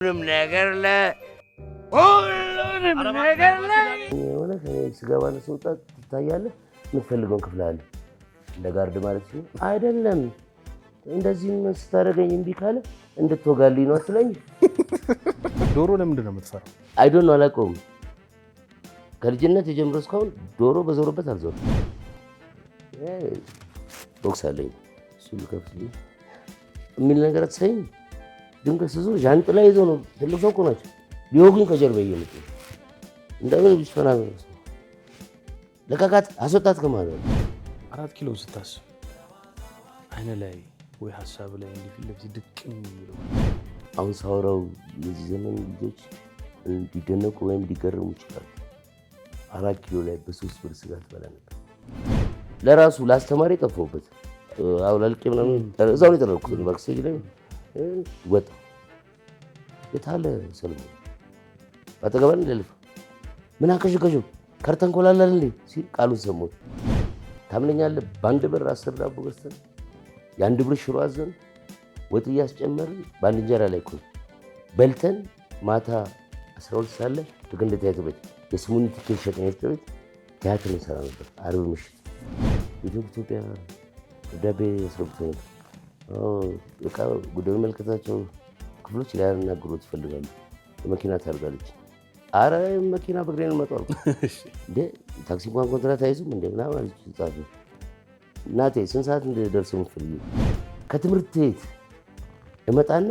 ሁሉንም ነገር ላይ የሆነ ስገባ ስወጣ ትታያለህ። የምትፈልገውን ክፍል አለ እንደ ጋርድ ማለት ነው አይደለም። እንደዚህም ስታደርገኝ እምቢ ካለ እንድትወጋልኝ ነው አትለኝ። ዶሮ ለምንድን ነው የምትፈራው? አይዶን ነው አላውቀውም። ከልጅነት የጀምሮ እስካሁን ዶሮ በዞረበት አልዞርም። ቦክስ አለኝ እሱን ከፍልኝ የሚል ነገር አትሰይም። ድንገት ስዞር ዣንጥላ ይዞ ነው ትልቅ ሰው እኮ ናቸው ሊወጉኝ ከጀርባ እየመጡ እንደምን ቢስፈራ ነው ለካካት አስወጣት ከማለት ነው። 4 ኪሎ ስታስብ አይነ ላይ ወይ ሀሳብ ላይ እንዲህ ለዚህ ድቅም የሚለው አሁን ሳወራው የዚህ ዘመን ልጆች እንዲደነቁ ወይም ሊገርሙ ይችላሉ። 4 ኪሎ ላይ በ3 ብር ስጋ ትበላ ነበር። ለራሱ ለአስተማሪ ጠፋሁበት። አውላልቄ ምናምን እዛው ነው የተረኩት ባክስቴጅ ላይ ወጣ የታለ ሰለሞን አጠገባን ለልፍ ምን አከሽከሹ ከርተን ኮላላል እንዴ ሲል ቃሉን ሰሞት ታምነኛለህ። በአንድ ብር 10 ዳቦ ገዝተን የአንድ ብር ሽሮ አዘን ወጥ እያስጨመርን በአንድ እንጀራ ላይ እኮ በልተን ማታ 12 ሰዓት ላይ ተገንደ ቲያትር ቤት የስሙኒ ቲኬት ሸጠን ቤት ቲያትር እንሰራ ነበር። ዓርብ ምሽት ኢትዮጵያ ደቤ ያስገብቶ ነበር። በቃ ጉዳዩ መልከታቸው ክፍሎች ሊያናግሩት ይፈልጋሉ። የመኪና ታርጋለች። አረ መኪና በእግሬን መጣው እንዴ ታክሲ እንኳን ኮንትራት አይዙም እንዴ ምናምን አለች። ጻፈ እናቴ ስንት ሰዓት እንደደርስ የምትፈልጊ? ከትምህርት ቤት እመጣና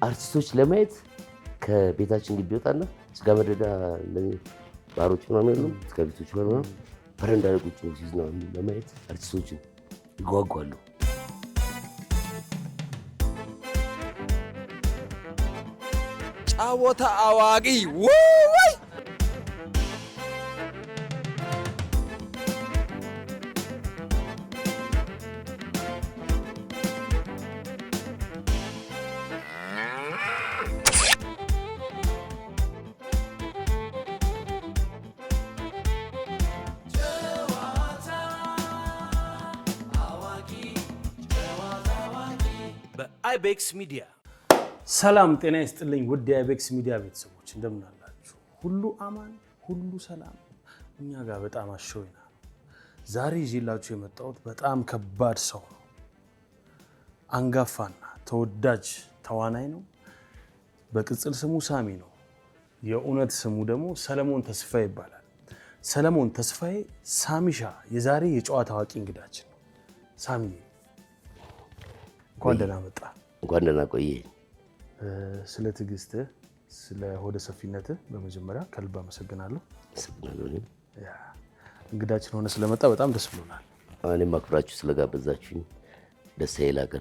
አርቲስቶች ለማየት ከቤታችን ግቢ ወጣና ስጋ መደዳ እንደዚህ ባሮች ምናምን የሉም ስጋ ቤቶች ምናምን በረንዳ ላይ ቁጭ ብለው ሲዝናኑ ለማየት አርቲስቶችን ይጓጓሉ። ጫወታ አዋቂ ወይ በአይቤክስ ሚዲያ ሰላም ጤና ይስጥልኝ። ውድ የአይቤክስ ሚዲያ ቤተሰቦች እንደምን አላችሁ? ሁሉ አማን፣ ሁሉ ሰላም። እኛ ጋር በጣም አሸወይና ነው። ዛሬ ይዤላችሁ የመጣሁት በጣም ከባድ ሰው ነው። አንጋፋና ተወዳጅ ተዋናይ ነው። በቅጽል ስሙ ሳሚ ነው። የእውነት ስሙ ደግሞ ሰለሞን ተስፋዬ ይባላል። ሰለሞን ተስፋዬ ሳሚሻ የዛሬ የጨዋታ አዋቂ እንግዳችን ነው። ሳሚ እንኳን ደህና መጣ። እንኳን ደህና ቆየ። ስለ ትዕግስትህ፣ ስለ ሆደ ሰፊነትህ በመጀመሪያ ከልብ አመሰግናለሁ። እንግዳችን ሆነ ስለመጣ በጣም ደስ ብሎናል። እኔም አክብራችሁ ስለጋበዛችሁኝ ደስ ይላል።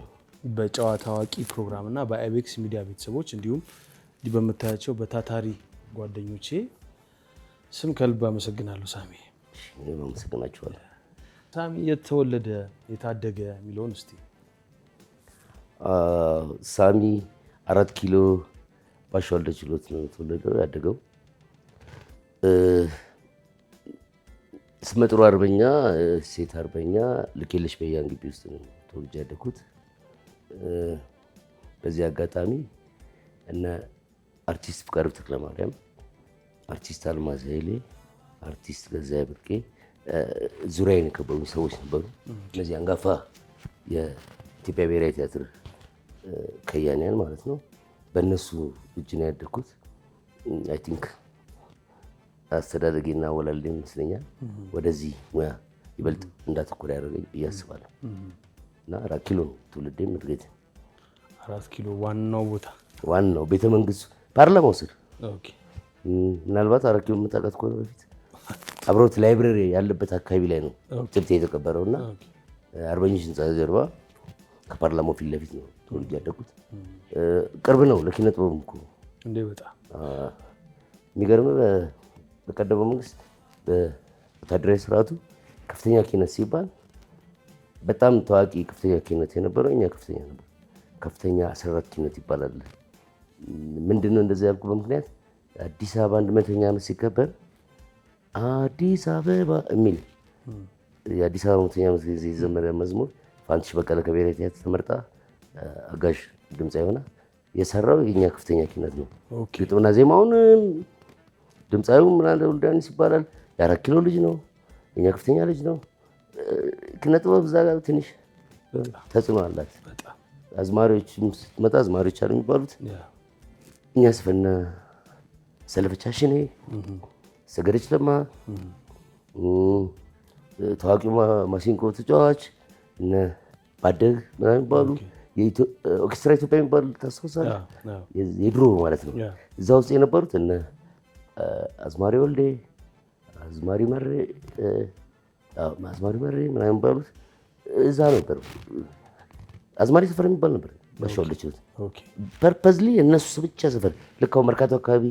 በጨዋታ አዋቂ ፕሮግራምና በአይቤክስ ሚዲያ ቤተሰቦች እንዲሁም እንዲህ በምታያቸው በታታሪ ጓደኞቼ ስም ከልብ አመሰግናለሁ። ሳሚ እኔም አመሰግናችኋለሁ። ሳሚ የተወለደ የታደገ የሚለውን እስቲ። ሳሚ 4 ኪሎ ባሻ ወልደ ችሎት ነው የተወለደው ያደገው። ስመ ጥሩ አርበኛ ሴት አርበኛ ልኬለሽ በያን ግቢ ውስጥ ነው ተወልጄ ያደግኩት። በዚህ አጋጣሚ እነ አርቲስት ፍቃዱ ተክለማርያም፣ አርቲስት አልማዝ ኃይሌ፣ አርቲስት ገዛኢ ብርቄ ዙሪያዬን የከበቡ ሰዎች ነበሩ። እነዚህ አንጋፋ የኢትዮጵያ ብሔራዊ ቲያትር ከያንያን ማለት ነው። በእነሱ እጅ ነው ያደግኩት። አይ ቲንክ አስተዳደጌና ወላልዴ ይመስለኛል ወደዚህ ሙያ ይበልጥ እንዳተኮር ያደረገኝ ብዬ አስባለሁ። እና 4 ኪሎ ነው ትውልዴም እድገቴ። 4 ኪሎ ዋናው ቦታ ዋናው ቤተ መንግስቱ ፓርላማው ስር። ኦኬ። ምናልባት 4 ኪሎ የምታውቃት ከሆነ በፊት አብሮት ላይብረሪ ያለበት አካባቢ ላይ ነው ትብቴ የተቀበረውና አርበኞች ህንፃ ጀርባ ከፓርላማው ፊት ለፊት ነው ተወልጄ ያደግኩት። ቅርብ ነው ለኪነ ጥበብም እኮ እንዴ! በጣም የሚገርምህ በቀደመው መንግስት በወታደራዊ ስርዓቱ ከፍተኛ ኪነት ሲባል በጣም ታዋቂ ከፍተኛ ኪነት የነበረው እኛ ከፍተኛ ነበር። ከፍተኛ 14 ኪነት ይባላል። ምንድነው እንደዚህ ያልኩበት ምክንያት አዲስ አበባ 100ኛ ዓመት ሲከበር አዲስ አበባ የሚል የአዲስ አበባ 100ኛ ዓመት ጊዜ የዘመረ መዝሙር ፋንትሽ በቀለ ከብሔራዊ ቲያትር ተመርጣ አጋዥ ድምፃ የሆነ የሰራው የኛ ከፍተኛ ኪነት ነው። ኦኬ ግጥምና ዜማውን ድምፃዊው ምናለ ወልዳኒስ ይባላል። የ4 ኪሎ ልጅ ነው። የኛ ከፍተኛ ልጅ ነው። ኪነ ጥበብ እዛ ጋር ትንሽ ተጽዕኖ አላት። አዝማሪዎች ስትመጣ አዝማሪዎች አሉ የሚባሉት እኛ ስፈና ሰለፈቻሽኔ ሰገደች ለማ ታዋቂው ማሲንቆ ተጫዋች እነ ባደግ ምናምን የሚባሉ ኦርኬስትራ ኢትዮጵያ የሚባሉ ታስታውሳለህ? የድሮ ማለት ነው። እዛ ውስጥ የነበሩት እነ አዝማሪ ወልዴ፣ አዝማሪ መሬ ምናምን የሚባሉት እዛ ነበሩ። አዝማሪ ሰፈር የሚባል ነበር ባሻውለች ነው። ፐርፐዝሊ የእነሱ ብቻ ሰፈር ልክ አሁን መርካቶ አካባቢ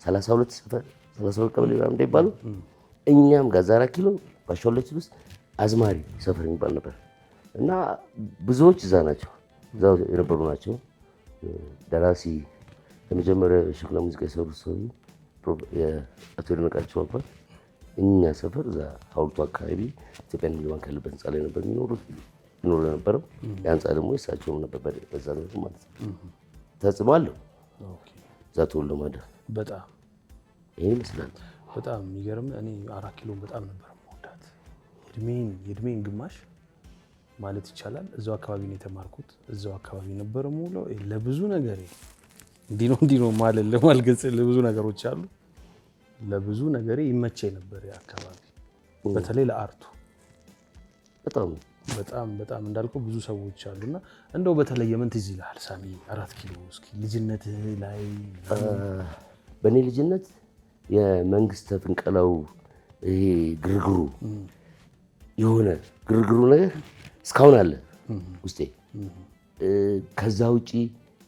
32 ሰፈር 32 ቀበሌ እንዳይባሉ እኛም ጋር 4 ኪሎ ባሻውለች ውስጥ አዝማሪ ሰፈር የሚባል ነበር እና ብዙዎች እዛ ናቸው፣ እዛው የነበሩ ናቸው። ደራሲ ለመጀመሪያ የሽክላ ሙዚቃ የሰሩት ሰው የአቶ ይድነቃቸው አባት እኛ ሰፈር እዛ ሐውልቱ አካባቢ ኢትዮጵያ ንግድ ባንክ ያለበት ህንፃ ላይ ነበር ይኖሩ የነበረው። ያ ህንፃ ደግሞ የእሳቸውም ነበር በዛ ነው ማለት ነው። ተጽዕኖ አለው እዛ ተወልዶ ማደር። በጣም ይሄ ይመስላል። በጣም የሚገርም። እኔ 4 ኪሎን በጣም ነበር የምወዳት። የእድሜን ግማሽ ማለት ይቻላል እዛው አካባቢ ነው የተማርኩት። እዛው አካባቢ ነበር የምውለው። ለብዙ ነገር እንዲህ ነው ማለት ለማልገጽ ለብዙ ነገሮች አሉ። ለብዙ ነገር ይመቸኝ ነበር ያ አካባቢ፣ በተለይ ለአርቱ በጣም እንዳልከው ብዙ ሰዎች አሉና እንደው በተለይ ምን ትዝ ይልሃል ሳሚ? 4 ኪሎ እስኪ ልጅነትህ ላይ። በእኔ ልጅነት የመንግስት ፍንቀላው ይሄ ግርግሩ የሆነ ግርግሩ ነገር እስካሁን አለ ውስጤ። ከዛ ውጪ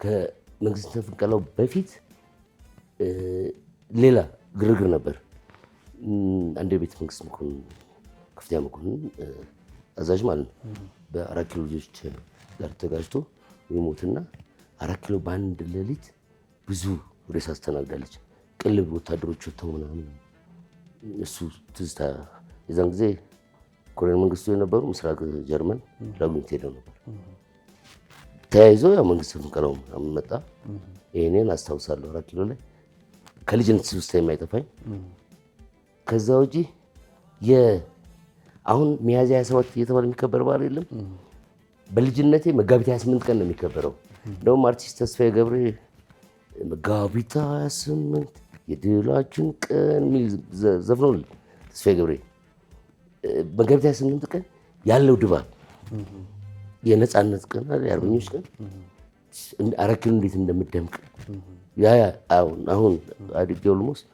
ከመንግስት ፍንቀላው በፊት ሌላ ግርግር ነበር። አንድ የቤተ መንግስት መኮንን ከፍተኛ መኮንን አዛዥ ማለት ነው በ4 ኪሎ ልጆች ጋር ተጋጅቶ ይሞትና 4 ኪሎ በአንድ ሌሊት ብዙ ሬሳ አስተናግዳለች። ቅልብ ወታደሮች ወጥተው ምናምን እሱ ትዝታ። የዛን ጊዜ ኮሎኔል መንግስቱ የነበሩ ምስራቅ ጀርመን ለጉብኝት ሄደው ነበር። ተያይዞ ያው መንግስት ፍንቀላው መጣ። ይሄንን አስታውሳለሁ 4 ኪሎ ላይ ከልጅነት ውስጥ የማይጠፋኝ። ከዛ ውጪ አሁን ሚያዝያ 27 እየተባለ የሚከበር በዓል የለም። በልጅነቴ መጋቢት 28 ቀን ነው የሚከበረው። እንደውም አርቲስት ተስፋዬ ገብሬ መጋቢት 28 የድላችን ቀን የሚል ዘፍኖል ተስፋዬ ገብሬ። መጋቢት 28 ቀን ያለው ድባብ የነፃነት ቀን አለ፣ የአርበኞች ቀን 4 ኪሎ እንዴት እንደምደምቅ ያ አሁን አድጌ ኦልሞስት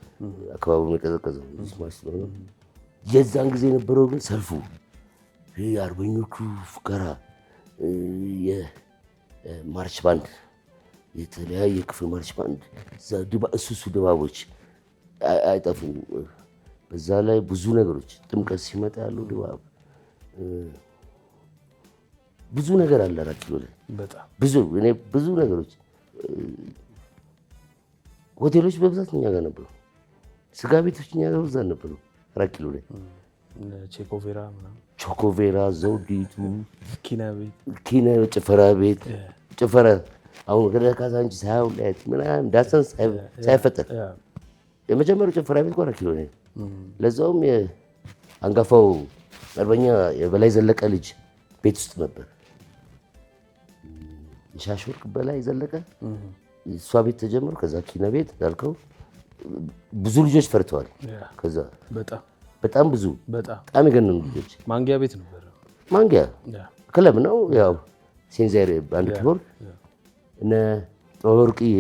አካባቢው የቀዘቀዘው የዛን ጊዜ የነበረው ግን ሰልፉ የአርበኞቹ ፉከራ፣ የማርች ባንድ የተለያየ ክፍል ማርች ባንድ እሱ ድባቦች አይጠፉም። በዛ ላይ ብዙ ነገሮች ጥምቀት ሲመጣ ያለው ድባብ ብዙ ነገር አለ 4 ኪሎ ላይ ብዙ ነገሮች። ሆቴሎች በብዛት እኛ ጋር ነበሩ። ስጋ ቤቶች እኛ ጋር በብዛት ነበሩ 4 ኪሎ ላይ። ቾኮቬራ፣ ዘውዲቱ፣ ኪነ ጭፈራ ቤት ጭፈራ አሁን ወደ ካዛንቺስ ሳይውለት ምናምን ዳሰን ሳይፈጠር የመጀመሪያው ጭፈራ ቤት 4 ኪሎ ላይ። ለዛውም አንጋፋው አርበኛ የበላይ ዘለቀ ልጅ ቤት ውስጥ ነበር። የሻሽ ወርቅ በላይ ዘለቀ እሷ ቤት ተጀምሮ ከዛ ኪነ ቤት እንዳልከው ብዙ ልጆች ፈርተዋል። ከዛ በጣም ብዙ በጣም የገነኑ ልጆች። ማንጊያ ቤት ነበር። ማንጊያ ክለብ ነው ያው ሴንዘር ባንድ ኪቦርድ እነ ወርቅዬ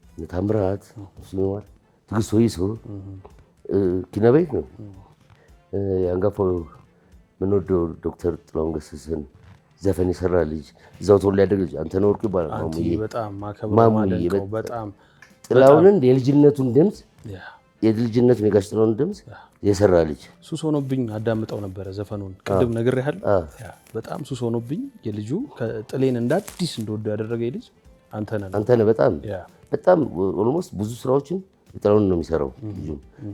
እነ ታምራት ሲኖር ትግስት ወይሶ ኪነ ቤት ነው። አንጋፋው ምንወደው ዶክተር ጥላሁን ገሰሰን ዘፈን የሰራ ልጅ እዛው ተወልዶ ያደገ ልጅ አንተነህ ወርቁ ይባላል። በጣም ጥላሁንን የልጅነቱን ድምፅ የልጅነቱን የጋሽ ጥላሁን ድምፅ የሰራ ልጅ። ሱስ ሆኖብኝ አዳምጠው ነበረ ዘፈኑን። ቅድም ነግሬሃለሁ። በጣም ሱስ ሆኖብኝ የልጁ ጥሌን እንደ አዲስ እንደወደው ያደረገኝ ልጅ አንተነህ በጣም ኦልሞስት ብዙ ስራዎችን ጥላሁን ነው የሚሰራው።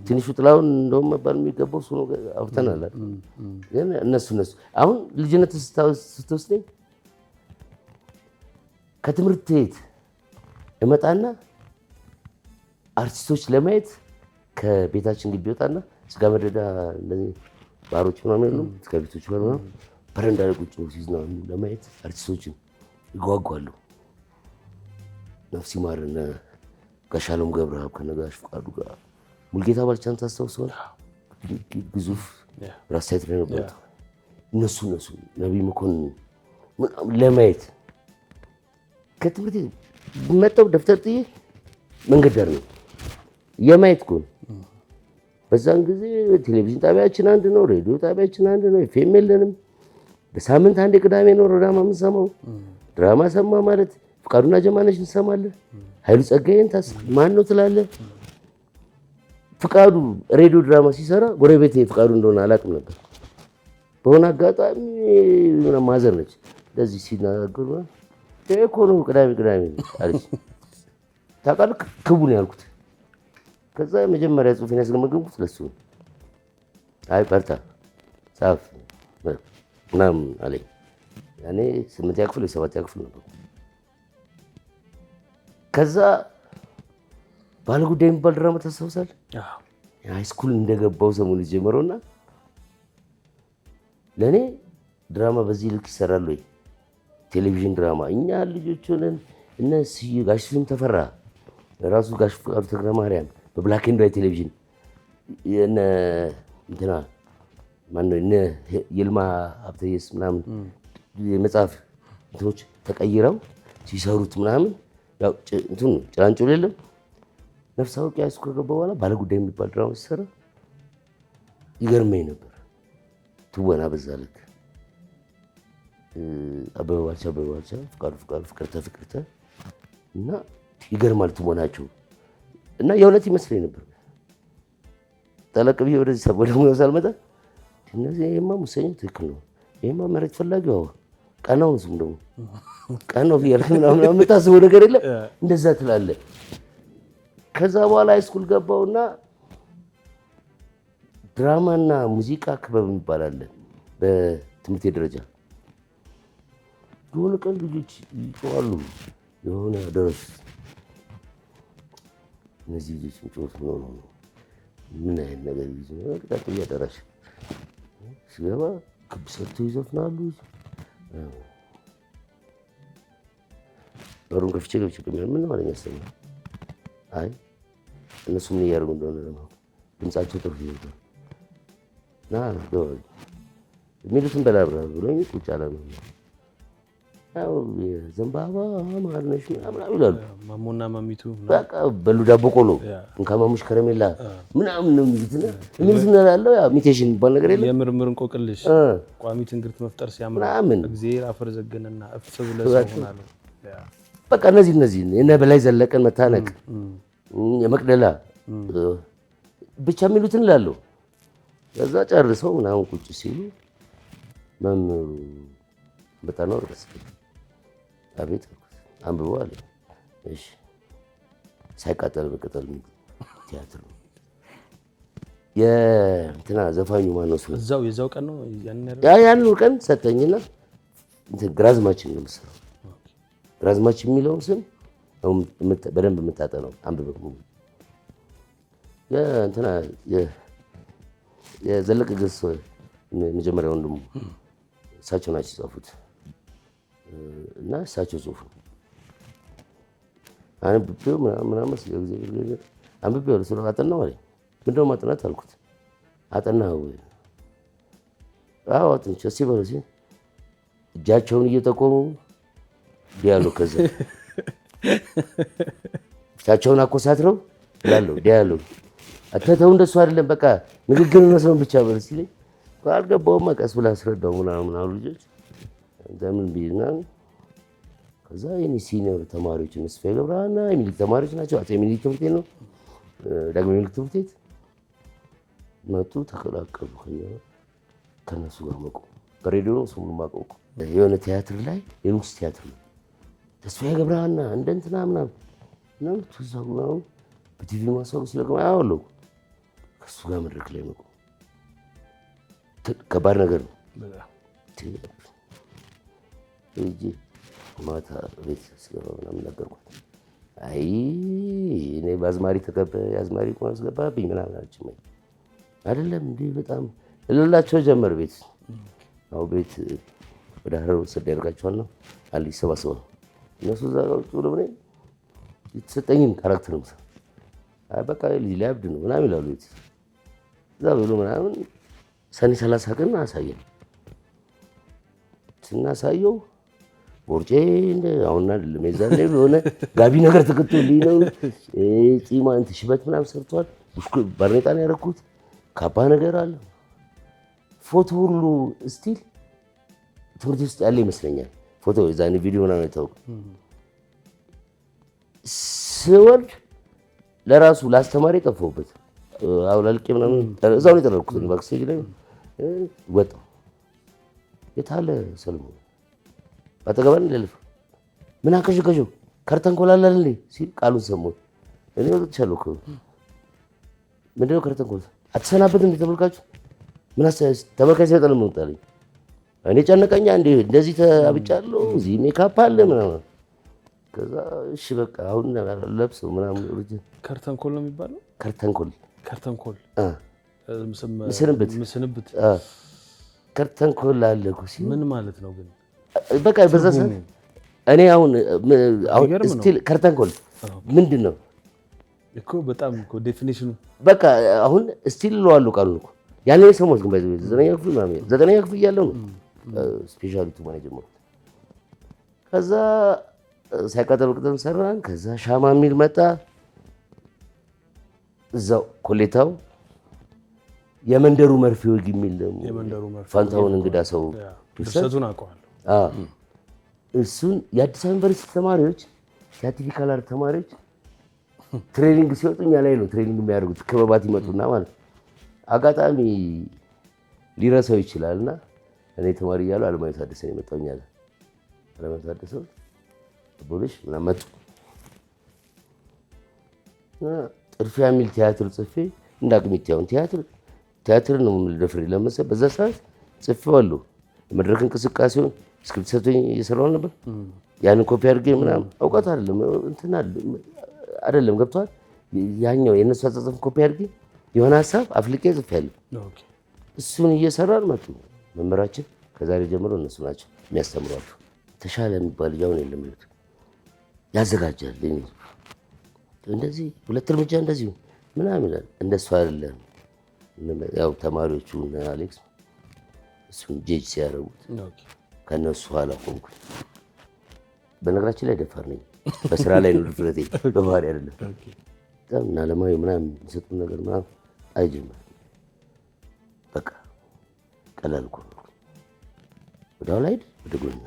ትንሹ ጥላሁን እንደውም መባል የሚገባው እሱ ነው። አውርተናል። ግን እነሱ አሁን ልጅነት ስትወስደኝ ከትምህርት ቤት እመጣና አርቲስቶች ለማየት ከቤታችን ግቢ ወጣና ስጋ መደዳ እንደዚህ ባሮች ምናምን የሉም ስጋ ቤቶች ምናምን በረንዳ ላይ ቁጭ ብለው ሲዝናኑ ለማየት አርቲስቶችን ይጓጓሉ። ነፍስ ይማርና ጋሻሎም ገብረአብ ከነጋሽ ፍቃዱ ጋር ሙልጌታ ባልቻን ታስታውሰዋል? ግዙፍ ራስ ቲያትር ነበር። እነሱ ነቢይ መኮንን ለማየት ከትምህርት መጣው ደፍተር ጥዬ መንገድ ዳር ነው የማየት እኮ። በዛን ጊዜ ቴሌቪዥን ጣቢያችን አንድ ነው፣ ሬዲዮ ጣቢያችን አንድ ነው፣ ኤፍኤም የለንም። በሳምንት አንድ ቅዳሜ ነው ድራማ የምንሰማው። ድራማ ሰማ ማለት ፍቃዱና ጀማነሽ እንሰማለን። ኃይሉ ጸጋዬን ማን ነው ትላለህ? ፍቃዱ ሬዲዮ ድራማ ሲሰራ ጎረቤቴ ፍቃዱ እንደሆነ አላውቅም ነበር። በሆነ አጋጣሚ ማዘር ነች እንደዚህ ሲናገሩ እኮ ነው ቅዳሜ አለች። ታውቃለህ ክቡ ነው ያልኩት። ከዛ መጀመሪያ ጽሑፌን ያስገመገምኩት ለሱ ነው። አይ በርታ ጻፍ ምናምን አለኝ። ያኔ 8ኛ ክፍል ወይ 7ኛ ክፍል ነበር። ከዛ ባለጉዳይ የሚባል ድራማ ታስታውሳለህ? ሃይስኩል እንደገባው ሰሞኑን ጀመረውና ለእኔ ድራማ በዚህ ልክ ይሰራል ወይ? ቴሌቪዥን ድራማ እኛ ልጆች ሆነን እነ ጋሽ ስዩም ተፈራ ራሱ ጋሽ ፍቃዱ ተክለማርያም በብላክ ኤንድ ዋይት ቴሌቪዥን እነ እንትና ማነው እነ ይልማ ሀብተየስ ምናምን የመጽሐፍ እንትኖች ተቀይረው ሲሰሩት ምናምን ያው እንትኑ ጭላንጭል የለም። ነፍስ አውቄ ሃይስኩል ከገባ በኋላ ባለጉዳይ የሚባል ድራማ ሲሰራ ይገርመኝ ነበር። ትወና በዛ ልክ አበበ ባልቻ ፍቃዱ ፍቅርተ እና ይገርማል ትወናቸው እና የእውነት ይመስለኝ ነበር። ጠለቅ ብዬ ወደዚህ ሰብ ወደ ሙያው ሳልመጣ እነዚህ ይሄማ ሙሰኛው ትክክል ነው፣ ይሄማ መሬት ፈላጊው ቀናው ዝም ደግሞ ቀናው ይያልክ ምናምን የምታስበው ነገር የለም እንደዛ ትላለህ። ከዛ በኋላ ሃይስኩል ገባውና ድራማና ሙዚቃ ክበብ ይባላል በትምህርት ደረጃ። የሆነ ቀን ልጆች ይጮኻሉ የሆነ ደረስ እነዚህ ልጆች የሚጮኹት ነው ምን አይነት ነገር ይዞ ነው ቅጣት እያደረሽ ሲገባ ክብ ሰርተው ይዘፍናሉ። በሩን ከፍቼ ገብቼ ምን ማለት ነው? አይ እነሱ ምን እያደረጉ እንደሆነ ነው ድምጻቸው ጥሩ ይወጣል ና ደወል የሚሉትን በላብራ ብሎኝ ቁጭ አለ ነው። ያው ዘንባባ ማርነሽ ምናምን ይላሉ። ማሞና ማሚቱ በቃ በሉ ዳቦ ቆሎ እንካማሙሽ ከረሜላ ምናምን ነው የሚሉት ያለው ያ ሚቴሽን የሚባል ነገር የለም። የምርምር እንቆቅልሽ ቋሚ ትንግርት መፍጠር ሲያምር እግዚአብሔር አፈር ዘገነና እፍ ብለህ ሆናለ። በቃ እነዚህ እነ በላይ ዘለቀን መታነቅ የመቅደላ ብቻ የሚሉትን እላለሁ። ከዛ ጨርሰው ምናምን ቁጭ ሲሉ መምህሩ በጣም ነው ረስ አቤት አንብበው አለ። እሺ ሳይቃጠል በቅጠል ቲያትር ነው የእንትና ዘፋኙ ማነው እሱ? የዛው ቀን ነው ያን ቀን ሰጠኝና እንትን ግራዝማችን ነው መሰለኝ። ግራዝማችን የሚለውን ስም በደንብ የምታጠነው አንብበው። የእንትና የዘለቀ ገስ መጀመሪያ ወንድሙ እሳቸው ናቸው የጻፉት እና እሳቸው ጽሑፍ ነው። አንብቤው ምናምን ስለዚህ አንብቤው ለሰው አጠናው አለኝ። ምንድነው ማጥናት አልኩት። አጠናው ወይ? አዎ አጥንቼ እስኪ በለው ሲል እጃቸውን እየጠቆሙ ዲያሎግ ከዛ ፊታቸውን አኮሳትረው ይላሉ ዲያሎግ አተተው እንደሱ አይደለም በቃ ንግግር ነው ብቻ በል ሲለኝ ካልገባውማ ቀስ ብላ አስረዳው ምናምን አሉ ልጆች እንደምን ቢና ከዛ የኔ ሲኒየር ተማሪዎች መስፈይ ገብረሃና የሚሊክ ተማሪዎች ናቸው። አፄ ሚኒሊክ ትምህርት ቤት ነው ዳግማዊ ሚኒሊክ ትምህርት ቤት መጡ ተቀላቀሉ። ከነሱ ጋር መቆ በሬዲዮ ነው ስሙን ማቆቁ የሆነ ቲያትር ላይ የንጉስ ቲያትር ነው ተስፋዬ ገብረሃና እንደንትና ምናምን ተዛው ነው በቲቪ ማሳው ስለቀማ ያለው ከሱ ጋር መድረክ ላይ መቆ ከባድ ነገር ነው። እጂ ማታ ቤት ስገባ ምናምን ነገርኳት። አይ እኔ በአዝማሪ አዝማሪ አስገባብኝ ምናምን አለችኝ። አይደለም እንዴ በጣም እልላቸው ጀመር ቤት አው ቤት ወደ ሀረር ወሰድ ያደርጋቸዋል ነው አለ ይሰባሰባሉ። እነሱ እዛ ጋር ቁጭ ብለው የተሰጠኝን ካራክተር ነው በቃ ልጅ ሊያብድ ነው ምናምን ይላሉ። እዛ ብሎ ምናምን ሰኔ 30 ቀን አሳየን። ስናሳየው ቦርጬ አሁን አይደለም የዛን ላይ የሆነ ጋቢ ነገር ተከቶልኝ ነው ጺማ እንትን ሽበት ምናምን ሰርቷል። ባርኔጣ ነው ያደረኩት። ካባ ነገር አለ። ፎቶ ሁሉ ስቲል ትምህርት ውስጥ ያለ ይመስለኛል። ፎቶ የዛኔ ቪዲዮ ምናምን አይታወቅም። ስወርድ ለራሱ ላስተማሪ ጠፋሁበት። አውላልቄ ምናምን እዛው ነው የጠረኩት። ባክስቴጅ ላይ ወጣሁ። የታለ ሰለሞን አጠገባን ለልፍ ምን አከሽከሽው ከርተን ኮላላል እንዴ ሲል ቃሉን ሰሞን እኔ ወጥቻለሁ እኮ ምንድነው ከርተን ኮላ አትሰናበትም እንዴ ተመልካቹ ምን ተመልካች ሰጠን ምን ወጣልኝ እኔ ጨነቀኛ እንዴ እንደዚህ ተአብጫለሁ እዚህ ሜካፕ አለ ምናምን ከዛ እሺ በቃ አሁን ለብሰው ምናምን ከርተን ኮል ነው የሚባለው ከርተን ኮል ምስንብት ከርተን ኮል አለ እኮ ሲል ምን ማለት ነው ግን በቃ በዛ ሰዓት እኔ አሁን ስቲል ከርተን ኮል ምንድን ነው እኮ በጣም እኮ ዴፊኒሽኑ በቃ አሁን ስቲል ለዋለው ቃሉ እኮ ያኔ ሰሞን ግን ባይዘ ዘጠነኛ ክፍል እያለሁ ነው ስፔሻሊቲ ማለት ጀመርኩት። ከዛ ሳይቃጠል ቅጠም ሰራን። ከዛ ሻማ የሚል መጣ። እዛው ኮሌታው የመንደሩ መርፌ ወግ የሚል ደግሞ ፋንታውን እንግዳ ሰው ድርሰቱን አውቀዋለሁ። እሱን የአዲስ አበባ ዩኒቨርሲቲ ተማሪዎች የአርቲፊሻል አርት ተማሪዎች ትሬኒንግ ሲወጡ እኛ ላይ ነው ትሬኒንግ የሚያደርጉት። ክበባት ይመጡና ማለት አጋጣሚ ሊረሳው ይችላልና እኔ ተማሪ እያለሁ አለማየሁ ታደሰ ነው የመጣው። እኛ ጋር አለማየሁ ታደሰ ቦልሽ ምናምን መጡ። ጥድፊያ የሚል ቲያትር ጽፌ እንዳቅሚታውን ቲያትር ነው ልደፍር ለመሰለኝ በዛ ሰዓት ጽፌዋለሁ። የመድረክ እንቅስቃሴውን ስክሪፕት ሰጥቶኝ እየሰራሁ ነበር። ያንን ኮፒ አድርጌ ምናምን እውቀት አይደለም እንትን አይደለም ገብቷል። ያኛው የእነሱ አጻጻፍ ኮፒ አድርጌ የሆነ ሀሳብ አፍልቄ ጽፌያለሁ። እሱን እየሰራን መጡ መምህራችን። ከዛሬ ጀምሮ እነሱ ናቸው የሚያስተምሯቸው። ተሻለ የሚባል ልጅ አሁን የለም ያዘጋጃል። እንደዚህ ሁለት እርምጃ እንደዚህ ምናምን ይላል። እንደሱ አይደለም። ያው ተማሪዎቹ እና አሌክስ እሱን ጄጅ ሲያደርጉት ከነሱ ኋላ ቆምኩኝ። በነገራችን ላይ ደፋር ነኝ። በስራ ላይ ነው ድፍረቴ፣ በባህሪ አይደለም። በጣም እና ለማየው ምናምን የሚሰጡን ነገር ምናምን አይጀምርም። በቃ ቀላል እኮ ነው። ወደ ኋላ ሂድ ወደ ጎንና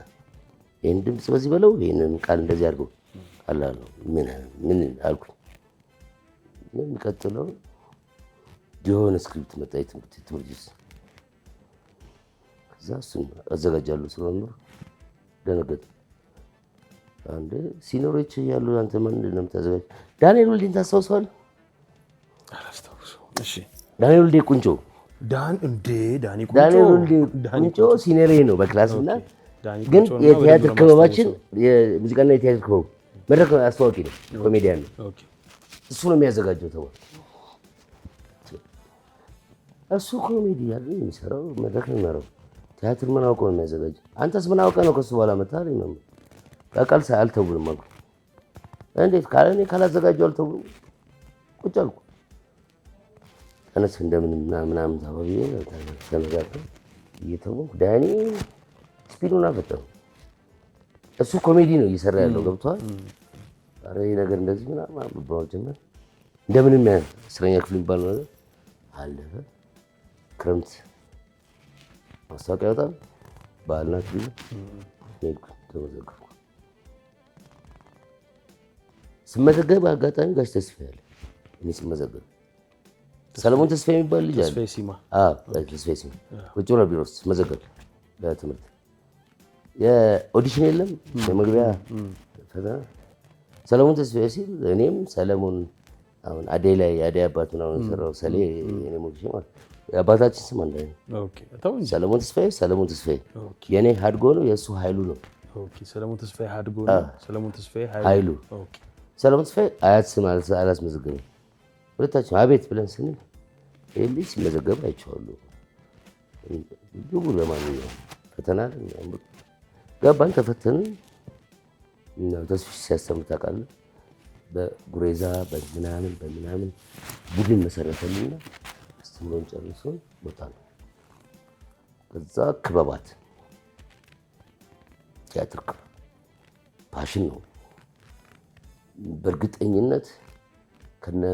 ይህን ድምፅ በዚህ በለው ይህንን ቃል እንደዚህ አድርገው ቀላል ነው። ምን አልኩኝ። የሚቀጥለው የሆነ ስክሪፕት መጣ የትምህርት ውስጥ። ከዛ እሱን አዘጋጃለሁ ስለሆነ ደነገጥ። አንድ ሲኖሮች እያሉ አንተ ምንድን ነው የምታዘጋጅ? ዳንኤል ወልዴን ታስታውሰዋለህ? አላስታውሰውም። እሺ ዳንኤል ወልዴ ቁንጮ ዳንኤል ወልዴ ቁንጮ ሲኔሬ ነው በክላስ እና ግን የቲያትር ክበባችን የሙዚቃና የቲያትር ክበቡ መድረክ አስተዋቂ ነው፣ ኮሜዲያን ነው። እሱ ነው የሚያዘጋጀው ተባለ። እሱ ኮሜዲ ያለ የሚሰራው መድረክ ነው የሚመራው። ቲያትር ምን አውቀው ነው የሚያዘጋጀው? አንተስ ምን አውቀህ ነው ከሱ በኋላ መታል ነው በቃል አልተውልም አልኩ። እንዴት ካለኔ ካላዘጋጀው አልተውልም ቁጭ አልኩ። ተነስ እንደምንም ምናምን ታባቢ ተነጋገር እየተወው ዳኒ ስፒዱን አፈጠው። እሱ ኮሜዲ ነው እየሰራ ያለው ገብቷል። ኧረ ይሄ ነገር እንደዚህ ምናምን አባባው ጀመር። እንደምንም ያ 10ኛ ክፍል የሚባል ነገር አለፈ። ክረምት ማስታወቂያ ያወጣል ባህልና ቱሪዝም ሄድኩ፣ ተመዘገብኩ። ስመዘገብ አጋጣሚ ጋሽ ተስፋዬ አለ። እኔ ስመዘገብ ሰለሞን ተስፋዬ የሚባል ልጅ አለ። ተስፋዬ ሲማ ቁጭ ብሎ ቢሮ ውስጥ ስመዘገብ ለትምህርት የኦዲሽን የለም የመግቢያ ፈተና ሰለሞን ተስፋዬ ሲል እኔም ሰለሞን አሁን አደይ ላይ የአደይ አባት ምናምን የሰራው ሰሌ የኔ ሞክሼ ማለት የአባታችን ስም አንድ አይነት ሰለሞን ተስፋዬ የኔ ሀድጎ ነው፣ የእሱ ኃይሉ ነው። ሰለሞን ተስፋዬ ሀድጎ ነው፣ ሰለሞን ተስፋዬ ኃይሉ። ሰለሞን ተስፋዬ አያት ስም አላስመዘገበም። ሁለታችን አቤት ብለን ስንል ይህ ልጅ ሲመዘገብ አይቼዋለሁ። ግቡ ለማንኛውም ፈተና ገባን፣ ተፈተንን። ተስፍሽ ሲያስተምር ታውቃለህ፣ በጉሬዛ በምናምን ቡድን መሰረተልና አስተምሮን ጨርሶን ቦታ ነው። ከዛ ክበባት ቲያትር ክበብ ፓሽን ነው። በእርግጠኝነት ከነ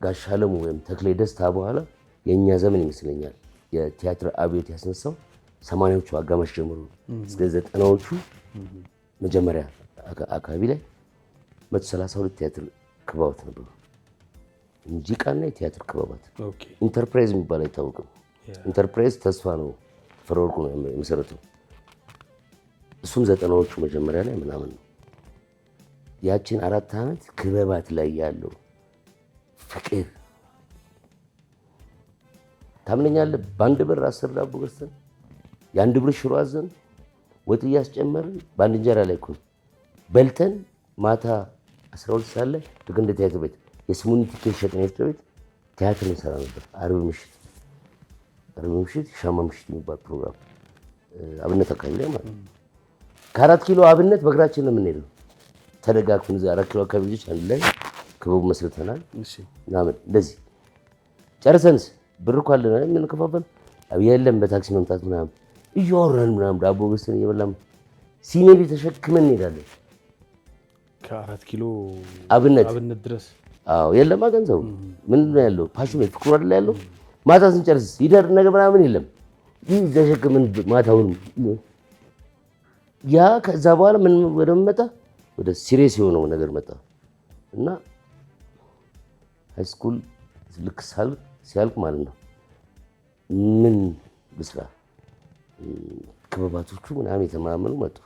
ጋሽ አለሙ ወይም ተክሌ ደስታ በኋላ የእኛ ዘመን ይመስለኛል የቲያትር አብዮት ያስነሳው 80ዎቹ አጋማሽ ጀምሮ እስከ 90ዎቹ መጀመሪያ አካባቢ ላይ 132 ቲያትር ክበባት ነበሩ። ሙዚቃና የቲያትር ክበባት። ኢንተርፕራይዝ የሚባል አይታወቅም። ኢንተርፕራይዝ ተስፋ ነው ፈረወርቁ ነው የመሰረተው። እሱም 90ዎቹ መጀመሪያ ላይ ምናምን ነው። ያችን 4 ዓመት ክበባት ላይ ያለው ፍቅር ታምነኛለህ? በአንድ ብር 10 ዳቦ ገዝተን የአንድ ብር ሽሮ አዘን ወጥ እያስጨመርን በአንድ እንጀራ ላይ እኮ በልተን ማታ 12 ሰዓት ላይ ልክ እንደ ቲያትር ቤት የስሙኒ ቲኬት ሸጠን የፍትር ቤት ቲያትር እንሰራ ነበር። ዓርብ ምሽት ሻማ ምሽት የሚባል ፕሮግራም አብነት አካባቢ ላይ ማለት ነው። ከ4 ኪሎ አብነት በእግራችን ነው የምንሄደው። ተደጋግፈን እዛ 4 ኪሎ አካባቢ ልጆች አንድ ላይ ክበቡ መስርተናል ምናምን እንደዚህ ጨርሰንስ ብር እኮ አለን የምንከፋፈል የለም በታክሲ መምጣት ምናምን እያወራን ምናምን ዳቦ ገዝተን እየበላን ሲኔሪ ተሸክመን እንሄዳለን። ከ4 ኪሎ አብነት ድረስ የለማ ገንዘቡ ምን ነው ያለው ፓሽኑ ፍቅሩ አይደል ያለው። ማታ ስንጨርስ ይደር ነገር ምናምን የለም ይህ ተሸክመን ማታውን ያ ከዛ በኋላ ምን ወደ መጣ ወደ ሲሪየስ የሆነው ነገር መጣ እና ሃይስኩል ልክ ሲያልቅ ማለት ነው ምን ብስራ ክበባቶቹ ምናምን የተማመኑ መጡ።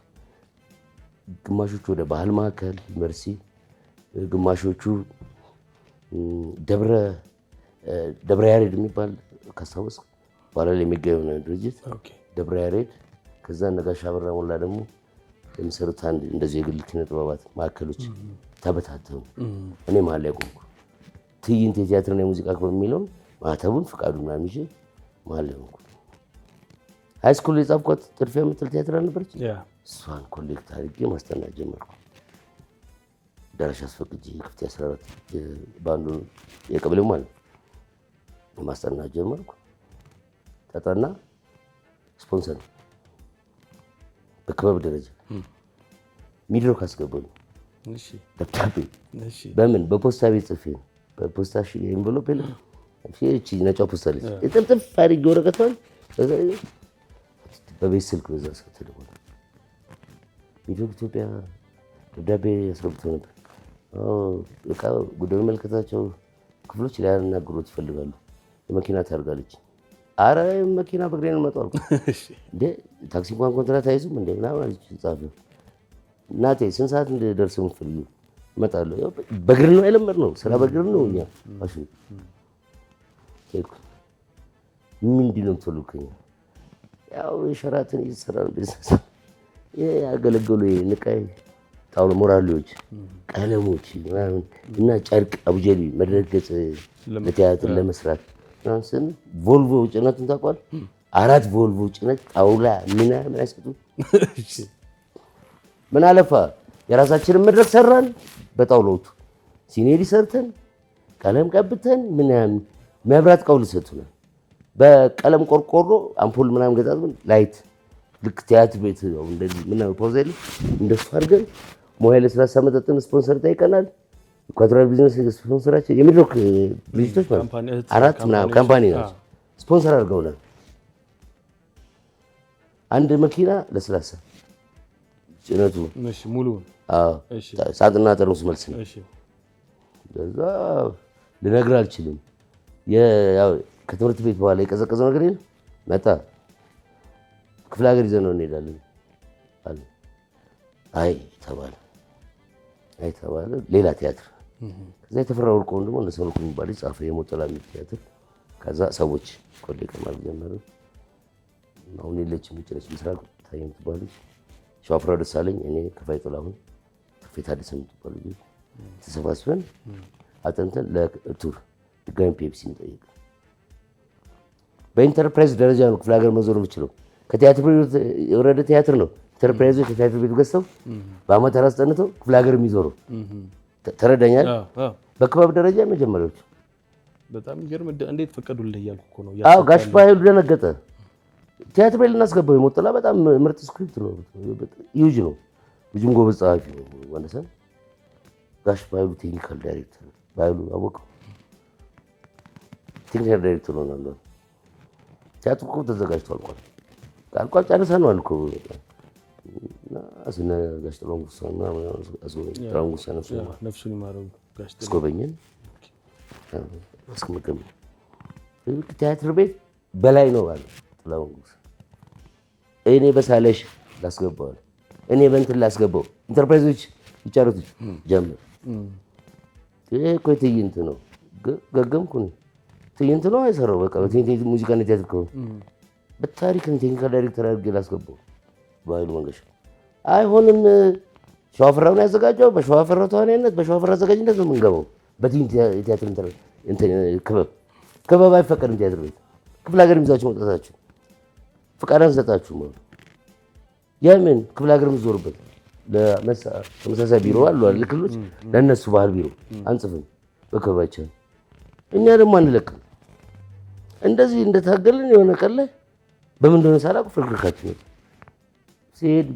ግማሾቹ ወደ ባህል ማዕከል ዩኒቨርሲቲ፣ ግማሾቹ ደብረ ያሬድ የሚባል ካስታወስ በኋላ ላይ የሚገኘው ድርጅት ደብረ ያሬድ። ከዛ ነጋሽ አበራ ሞላ ደግሞ የሚሰሩት አንድ እንደዚህ የግል ኪነ ጥበባት ማዕከሎች ተበታተኑ። እኔ መሀል ላይ ቆምኩ። ትዕይንት የቲያትርና የሙዚቃ ክበብ የሚለውን ማህተቡን ፍቃዱን ምናምን ይዤ መሀል ላይ ቆምኩ። ሃይስኩል የጻፍኳት ጥድፊያ የምትል ቲያትር አልነበረች? እሷን ኮሌክት አድርጌ ማስጠናት ጀመርኩ። ዳራሽ አስፈቅጄ ክፍት 14 በአንዱ የቀበሌው ማለት ነው ማስጠናት ጀመርኩ። ተጠና። ስፖንሰር በክበብ ደረጃ ሚድሮክ አስገባኝ። ደብዳቤ በምን በፖስታ ቤት ጽፌ በፖስታ ኤንቨሎፕ የለም እቺ ነጯ ፖስታ ልጅ እጥፍጥፍ አድርጌ ወረቀቷን በቤት ስልክ በዛ ሰው ተደወለ። ሚድሮክ ኢትዮጵያ ደብዳቤ አስገብቶ ነበር። እቃ ጉዳዩ መልከታቸው ክፍሎች ሊያናግሩት ይፈልጋሉ። የመኪና ታርጋለች። አረ መኪና በእግሬ ነው የምመጣው አልኩ። እንደ ታክሲ እንኳን ኮንትራት አይዙም እንደ ምናምን አለች ጻፈው። እናቴ ስንት ሰዓት እንደደርስ የምትፈልጊው? እመጣለሁ። በእግር ነው የለመድነው ስራ በእግር ነው እኛ አሹ ሄድኩ። ምንድን ነው የምትፈልጉኝ? ያው የሸራትን እየተሰራ ነው ቢዝነስ ያገለገሉ ንቃይ ጣውላ ሞራሌዎች ቀለሞች ምናምን እና ጨርቅ አቡጀዲ መድረክ ገጽ ለቲያትር ለመስራት ምናምን ቮልቮ ጭነቱን ታውቀዋል? 4 ቮልቮ ጭነት ጣውላ ምናምን አይሰጡ። ምን አለፋ የራሳችንን መድረክ ሰራን። በጣውላዎቹ ሲኔሪ ሰርተን ቀለም ቀብተን ምናምን መብራት ቀውል ሰጡናል። በቀለም ቆርቆሮ አምፖል ምናምን ገጣጥመን ላይት ልክ ቲያትር ቤት እንደዚህ ምናምን ፖርዜል እንደሱ አድርገን ሞባይል ለስላሳ መጠጥን ስፖንሰር ጠይቀናል። ኢኳቶሪያል ቢዝነስ ስፖንሰራቸው የሚድሮክ ድርጅቶች ማለት 4 ምናምን ካምፓኒ ናቸው ስፖንሰር አድርገውናል። አንድ መኪና ለስላሳ ጭነቱ ሙሉ ሳጥና ጠርሙስ መልስ ነው። ከዛ ልነግርህ አልችልም። ከትምህርት ቤት በኋላ የቀዘቀዘው ነገር የለም መጣ። ክፍለ ሀገር ይዘነው እንሄዳለን አለ። አይ ተባለ ሌላ ቲያትር። ከዛ የተፈራ ወርቆን ደግሞ እነ ሰሎኩ የሚባል ጻፈ የሞጠላ የሚል ቲያትር። ከዛ ሰዎች ኮሌጅ ከማለት ጀመሩ። አሁን የለችም ውጭ ነች። ምስራቅ ታየም ትባለች። ሸዋፍራ ደሳለኝ፣ እኔ ከፋይ ጥላሁን፣ የታደሰ የምትባሉ ተሰባስበን አጥንተን ለቱር ድጋሚ ፔፕሲ እንጠይቅ። በኢንተርፕራይዝ ደረጃ ነው ክፍለ ሀገር መዞር የምችለው። ከቲያትር ቤት የወረደ ቲያትር ነው። ኢንተርፕራይዞች ከቲያትር ቤቱ ገዝተው በአመት አራስ ጠንተው ክፍለ ሀገር የሚዞሩ ተረዳኛል። በክበብ ደረጃ መጀመሪያዎቹ በጣም ይገርም። እንዴት ፈቀዱልህ እያልኩ እኮ ነው። አዎ ጋሽ ባይሉ ደነገጠ። ቲያትር ቤት ልናስገባው የሞጠላ በጣም ምርጥ ስክሪፕት ነው። ዩጅ ነው። ብዙም ጎበዝ ጸሐፊ ነው ወንደሰን። ጋሽ ባይሉ ቴክኒካል ዳይሬክተር ባይሉ አወቀው ቴክኒካል ዳይሬክተር ሆናለሁ። ቲያትሩ እኮ ተዘጋጅቶ አልቋል ጨርሰነዋል እኮ እና ስነ ጋሽ ጥላሁን ጉሳና ጥላሁን ጉሳ ነፍሱን ይማረው ጋሽ አስጎበኘን አስቀመጠን። ቲያትር ቤት በላይ ነው አለ ጥላሁን ጉሳ። እኔ በሳለሽ ላስገባው እኔ በእንትን ላስገባው ኢንተርፕራይዞች ይጫሩት ጀምር። ይሄ እኮ ትዕይንት ነው። ገገምኩ ነው ትዕይንት ነው አይሰራው በቃ ሙዚቃ ነው ቲያትር ከሆነ በታሪክ ቴክኒካል ዳይሬክተር አድርጌ ላስገባው በኃይሉ መንገሻ አይሆንም። ሸዋፈራውን ያዘጋጀው በሸዋፈራው ተዋናይነት በሸዋፈራው አዘጋጅነት ነው የምንገባው። በቲያትር ክበብ አይፈቀድም። ቲያትር ቤት ክፍለ ሀገር ይዛችሁ መውጣታችሁ ፍቃድ አንሰጣችሁም። የምን ክፍለ ሀገር የምትዞሩበት ተመሳሳይ ቢሮ አሉ ክልሎች ለእነሱ ባህል ቢሮ አንጽፍም በክበባችን። እኛ ደግሞ አንለቅም። እንደዚህ እንደታገልን የሆነ ቀን ላይ በምን እንደሆነ ሳላውቅ ፍርግርካችን ሲሄድ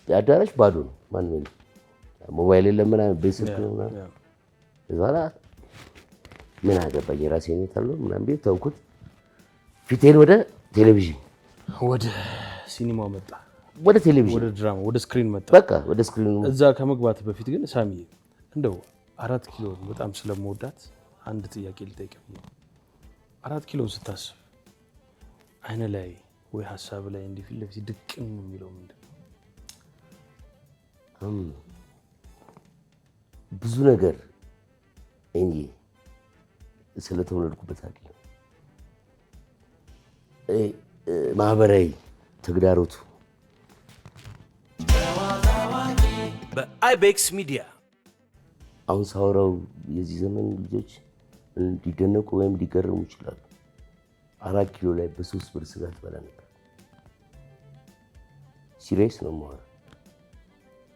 አዳራሽ ባዶ ነው። ማንም የለም። ሞባይል የለም ምናምን ቤት ስልክ ነው ምናምን። በኋላ ምን አገባኝ የራሴ ሁኔታ አለው ምናምን ቤት ተውኩት። ፊቴን ወደ ቴሌቪዥን ወደ ሲኒማው መጣ። ወደ ቴሌቪዥን ወደ ድራማ ወደ ስክሪን መጣ። በቃ ወደ ስክሪን። እዛ ከመግባት በፊት ግን ሳሚ እንደው 4 ኪሎ በጣም ስለምወዳት አንድ ጥያቄ ልጠይቅህ ነው። 4 ኪሎ ስታስብ አይነ ላይ ወይ ሀሳብ ላይ እንዲህ ፊት ለፊት ድቅን የሚለው ምንድን ነው? ብዙ ነገር እንጂ ስለተወለድኩበት አይደለም። ማህበራዊ ተግዳሮቱ በአይቤክስ ሚዲያ አሁን ሳወራው የዚህ ዘመን ልጆች ሊደነቁ ወይም ሊገርሙ ይችላሉ። 4 ኪሎ ላይ በ3 ብር ስጋ ትበላ ነበር። ሲሪየስ ነው የማወራው።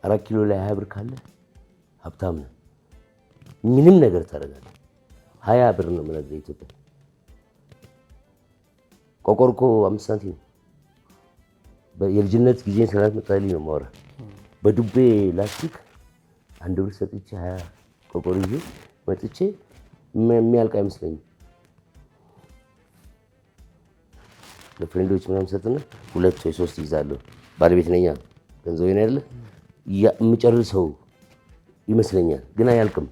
4 ኪሎ ላይ 20 ብር ካለ ሀብታም ነህ። ምንም ነገር ታደርጋለህ። 20 ብር ነው የምነግርህ ኢትዮጵያ። ቆቆር እኮ 5 ሳንቲም ነው። የልጅነት ጊዜን ስላልመጣልኝ ነው የማወራህ። በዱቤ ላስቲክ 1 ብር ሰጥቼ 20 ቆቆር ይዤ መጥቼ የሚያልቅ አይመስለኝም። ለፍሬንዶች ምናምን ሰጥና 2 ወይ 3 ይዛለሁ። ባለቤት ነኛ ገንዘቤን አይደለ የምጨርሰው ይመስለኛል፣ ግን አያልቅም።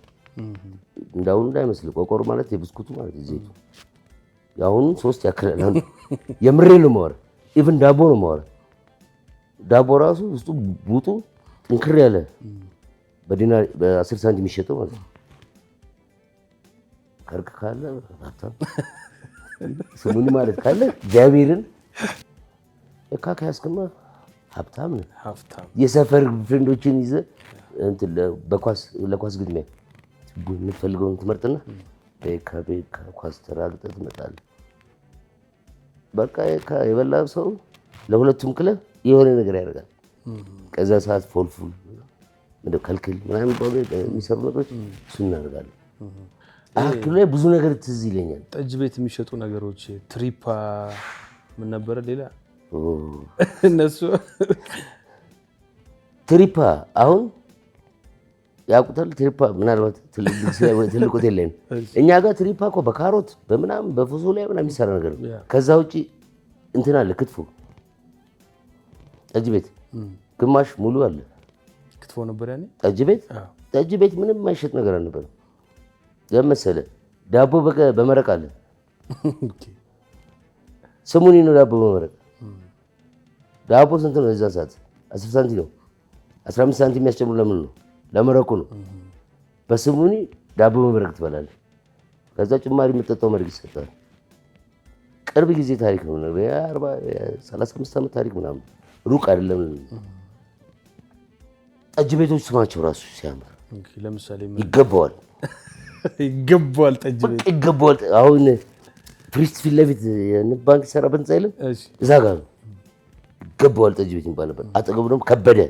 እንዳሁኑ እንዳይመስል ቆቆር ማለት የብስኩቱ ማለት ዘይቱ ያሁኑ 3 ያክላል። የምሬ ነው የማወራህ። ኢቭን ዳቦ ነው የማወራህ። ዳቦ ራሱ ውስጡ ቡጡ ጥንክር ያለ በዲናር በ10 ሳንቲም የሚሸጠው ማለት ነው። ከርክ ካለ ሀብታም ስሙን ማለት ካለ እግዚአብሔርን እካካ ያስከማ ሀብታም ነው። የሰፈር ፍሬንዶችን ይዘህ እንትን ለኳስ ግጥሚያ የምትፈልገውን ትመርጥና ኳስ ተራግጠህ ትመጣለህ። በቃ የበላ ሰው ለሁለቱም ክለብ የሆነ ነገር ያደርጋል። ከዛ ሰዓት ፎልፉል እንደው ከልክል ምናምን የሚሰሩ ነገሮች እሱ እናደርጋለን። አክሉ ላይ ብዙ ነገር ትዝ ይለኛል። ጠጅ ቤት የሚሸጡ ነገሮች ትሪፓ ምን ነበረ? ሌላ እነሱ ትሪፓ አሁን ያውቁታል። ትሪፓ ምናልባት ትልቅ ሆቴል ላይ ነው። እኛ ጋር ትሪፓ እኮ በካሮት በምናምን በፎሶሊያ ምናምን የሚሰራ ነገር ነው። ከዛ ውጭ እንትን አለ ክትፎ። ጠጅ ቤት ግማሽ ሙሉ አለ ክትፎ ነበር ያኔ ጠጅ ቤት ምንም የማይሸጥ ነገር አልነበረም። ለምሳሌ ዳቦ በመረቅ አለ። ስሙኒ ነው ዳቦ በመረቅ። ዳቦ ስንት ነው? የዛ ሰዓት 10 ሳንቲም ነው። 15 ሳንቲም የሚያስጨምሩ ለምን ነው? ለመረቁ ነው። በስሙኒ ዳቦ በመረቅ ትበላለህ። ከዛ ጭማሪ የምጠጣው መረቅ ይሰጣል። ቅርብ ጊዜ ታሪክ ነው። 35 ዓመት ታሪክ ምናምን ሩቅ አይደለም። ጠጅ ቤቶች ስማቸው ራሱ ሲያምር ለምሳሌ ይገባዋል ጠጅ ቤት ይገባዋል። አሁን ፕሪስት ፊት ለፊት የንብ ባንክ ይሰራበት ህንጻ የለም እዛ ጋር ነው ይገባዋል ጠጅ ቤት የሚባል ነበር። አጠገቡ ደግሞ ከበደ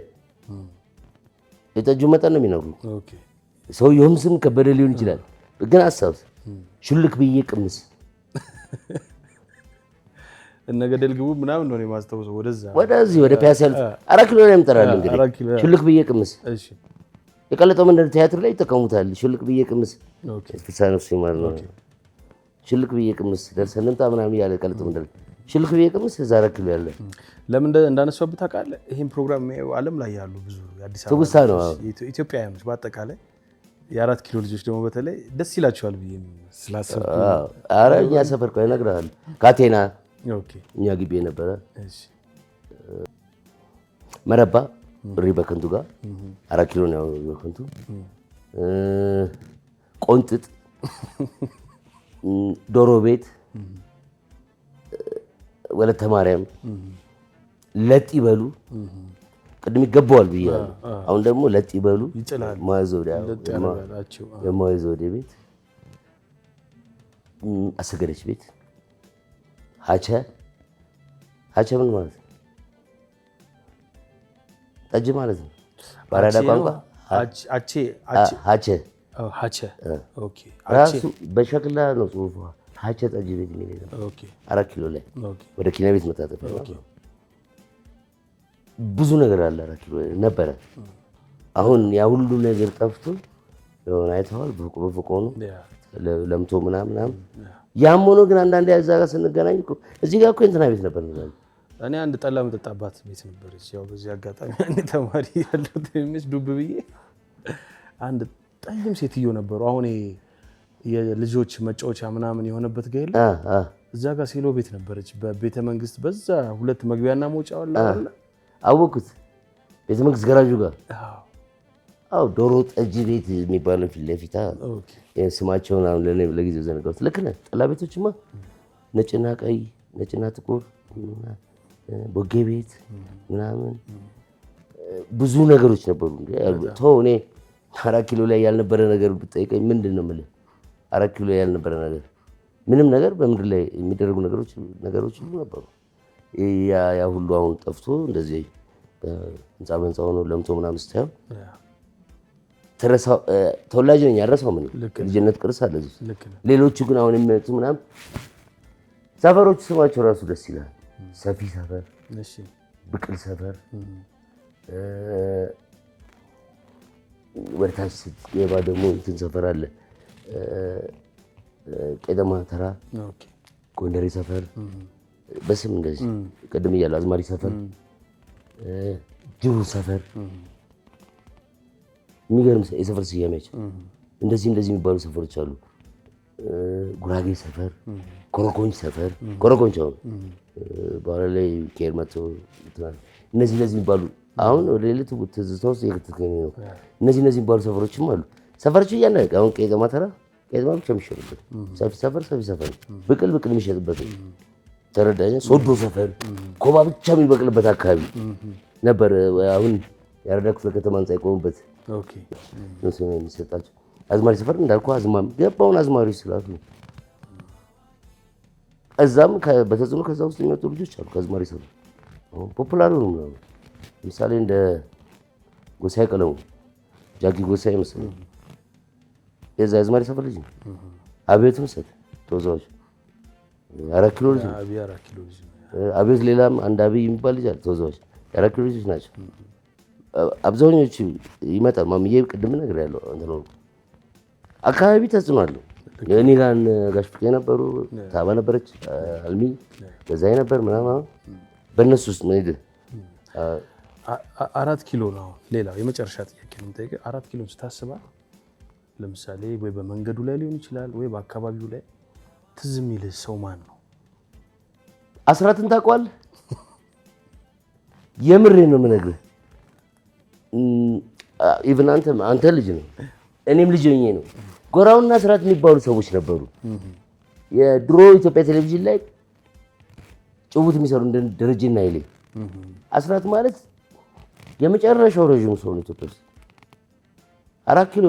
የጠጁ መጠን ነው የሚነግሩ። ሰውየውም ስም ከበደ ሊሆን ይችላል ግን አስታውስ ሹልክ ብዬ ቅምስ እነ ገደል ግቡ ምናምን ነው የማስታውሰው። ወደዚህ ወደ ፒያሳ 4 ኪሎ ላይ የምጠራል እንግዲህ ሹልክ ብዬ ቅምስ የቀለጠው መንደር ቲያትር ላይ ይጠቀሙታል። ሹልክ ብዬ ቅምስ ፍሳነው ሲማር ነው ሹልክ ብዬ ቅምስ ደርሰን እንምጣ ምናምን ያለ ቀለጠው መንደር ሹልክ ብዬ ቅምስ እዛ 4 ኪሎ ያለ ለምን እንዳነሳውበት ታውቃለህ? ይሄን ፕሮግራም የሚያዩ ዓለም ላይ ያሉ ብዙ የአዲስ አበባ ትውስታ ነው ኢትዮጵያውያኖች በአጠቃላይ የ4 ኪሎ ልጆች ደግሞ በተለይ ደስ ይላቸዋል ብዬ ስላሰብኩ ኧረ እኛ ሰፈር ቆይ እነግርሃለሁ ካቴና እኛ ግቢ ነበረ መረባ ብሪ በከንቱ ጋር 4 ኪሎ ነው በከንቱ ቆንጥጥ ዶሮ ቤት ወለተ ማርያም ለጥ ይበሉ ቅድም ይገባዋል ብያለሁ። አሁን ደግሞ ለጥ ይበሉ የማይዘውዴ ቤት አሰገደች ቤት ሀቸ ምን ማለት ነው? ጠጅ ማለት ነው በአራዳ ቋንቋ ሀቸ ራሱ በሸክላ ነው ጽሁፉ። ሀቸ ጠጅ ቤት የሚል ነው 4 ኪሎ ላይ ወደ ኪነ ቤት መታጠፊያ ብዙ ነገር አለ 4 ኪሎ ነበረ። አሁን ያ ሁሉ ነገር ጠፍቶ የሆነ አይተዋል በፎቆ ነው ለምቶ ምናምን ያም ሆኖ ግን አንዳንዴ እዛ ጋር ስንገናኝ እኮ እዚህ ጋር እኮ እንትና ቤት ነበር ነው። እኔ አንድ ጠላ መጠጣባት ቤት ነበረች። ያው በዚህ አጋጣሚ አንድ ተማሪ ያለው ትንሽ ዱብ ብዬ አንድ ጠይም ሴትዮ ነበሩ። አሁን የልጆች መጫወቻ ምናምን የሆነበት ጋር የለ እዛ ጋር ሴሎ ቤት ነበረች በቤተ መንግስት በዛ 2 መግቢያና መውጫ አለ አወኩት ቤተ መንግስት ገራጁ ጋር ዶሮ ጠጅ ቤት የሚባለው ፊት ለፊት ስማቸውን አሁን ለጊዜው ዘነጋሁት። ልክ ነህ። ጠላ ቤቶችማ ነጭና ቀይ ነጭና ጥቁር ቦጌ ቤት ምናምን ብዙ ነገሮች ነበሩ። እኔ 4 ኪሎ ላይ ያልነበረ ነገር ብጠይቀኝ ምንድን ነው የምልህ? 4 ኪሎ ላይ ያልነበረ ነገር ምንም ነገር በምድር ላይ የሚደረጉ ነገሮች ሁሉ ነበሩ። ያ ሁሉ አሁን ጠፍቶ እንደዚህ ህንፃ በህንፃ ሆኖ ለምቶ ምናምን ስታየው ተወላጅ ነኝ ያረሳው ምን ልጅነት ቅርስ አለ እዚህ። ሌሎቹ ግን አሁን የሚመጡ ምናምን ሰፈሮቹ ስማቸው ራሱ ደስ ይላል። ሰፊ ሰፈር፣ ብቅል ሰፈር፣ ወደታች ስትገባ ደግሞ እንትን ሰፈር አለ ቄጠማ ተራ፣ ጎንደሬ ሰፈር በስም እንደዚህ ቅድም እያለሁ አዝማሪ ሰፈር፣ ጅሩ ሰፈር የሚገርም የሰፈር ስያሜያቸው እንደዚህ የሚባሉ ሰፈሮች አሉ። ጉራጌ ሰፈር፣ ኮረኮንች ሰፈር ኮረኮንች አሁን በኋላ ላይ ኬር መጥቶ እነዚህ የሚባሉ አሁን ወደ ሌሊቱ ትዝታ ውስጥ የከተተኝ ነው። እነዚህ የሚባሉ ሰፈሮችም አሉ። ሰፈሮች እያንዳንዱ አሁን ቄጠማ ተራ ቄጠማ ብቻ የሚሸጥበት ሰፊ ሰፈር ብቅል የሚሸጥበት ተረዳኝ። ሶዶ ሰፈር ኮባ ብቻ የሚበቅልበት አካባቢ ነበር። አሁን የአራዳ ክፍለ ከተማ ህንፃ የቆሙበት የሚሰጣቸው አዝማሪ ሰፈር እንዳልኩህ አዝማም ገባውን አዝማሪዎች ስላሉ እዛም በተጽዕኖ ከዛ ውስጥ የሚወጡ ልጆች አሉ። ከአዝማሪ ሰፈር ፖፑላር ነው ምናምን ለምሳሌ እንደ ጎሳዬ ቀለሙ ጃኪ ጎሳዬ መሰለኝ የዛ አዝማሪ ሰፈር ልጅ ነው። አቤት መሰለኝ ተወዛዋዥ 4 ኪሎ ልጅ ነው። አቤት ሌላም አንድ አብይ የሚባል ልጅ አለ ተወዛዋዥ 4 ኪሎ ልጆች ናቸው። አብዛኞቹ ይመጣል። ማምዬ ቅድም ነገር ያለው እንትን ነው አካባቢ ተጽዕኖ አለው። እኔ ጋር ጋሽ ፍቄ ነበሩ፣ ታባ ነበረች፣ አልሚ ገዛኝ ነበር ምናምን በእነሱ ውስጥ ምን ሄደ 4 ኪሎ ነው። ሌላው የመጨረሻ ጥያቄ ነው የምጠይቅህ። 4 ኪሎ ስታስባ ለምሳሌ ወይ በመንገዱ ላይ ሊሆን ይችላል ወይ በአካባቢው ላይ ትዝ የሚልህ ሰው ማን ነው? አስራትን ታውቀዋለህ? የምሬን ነው የምነግርህ። ኢቭን አንተ ልጅ ነው እኔም ልጅ ሆኜ ነው። ጎራውና አስራት የሚባሉ ሰዎች ነበሩ። የድሮ ኢትዮጵያ ቴሌቪዥን ላይ ጭውውት የሚሰሩ እንደ ደረጀና ኃይሌ። አስራት ማለት የመጨረሻው ረዥሙ ሰው ነው ኢትዮጵያ ውስጥ 4 ኪሎ።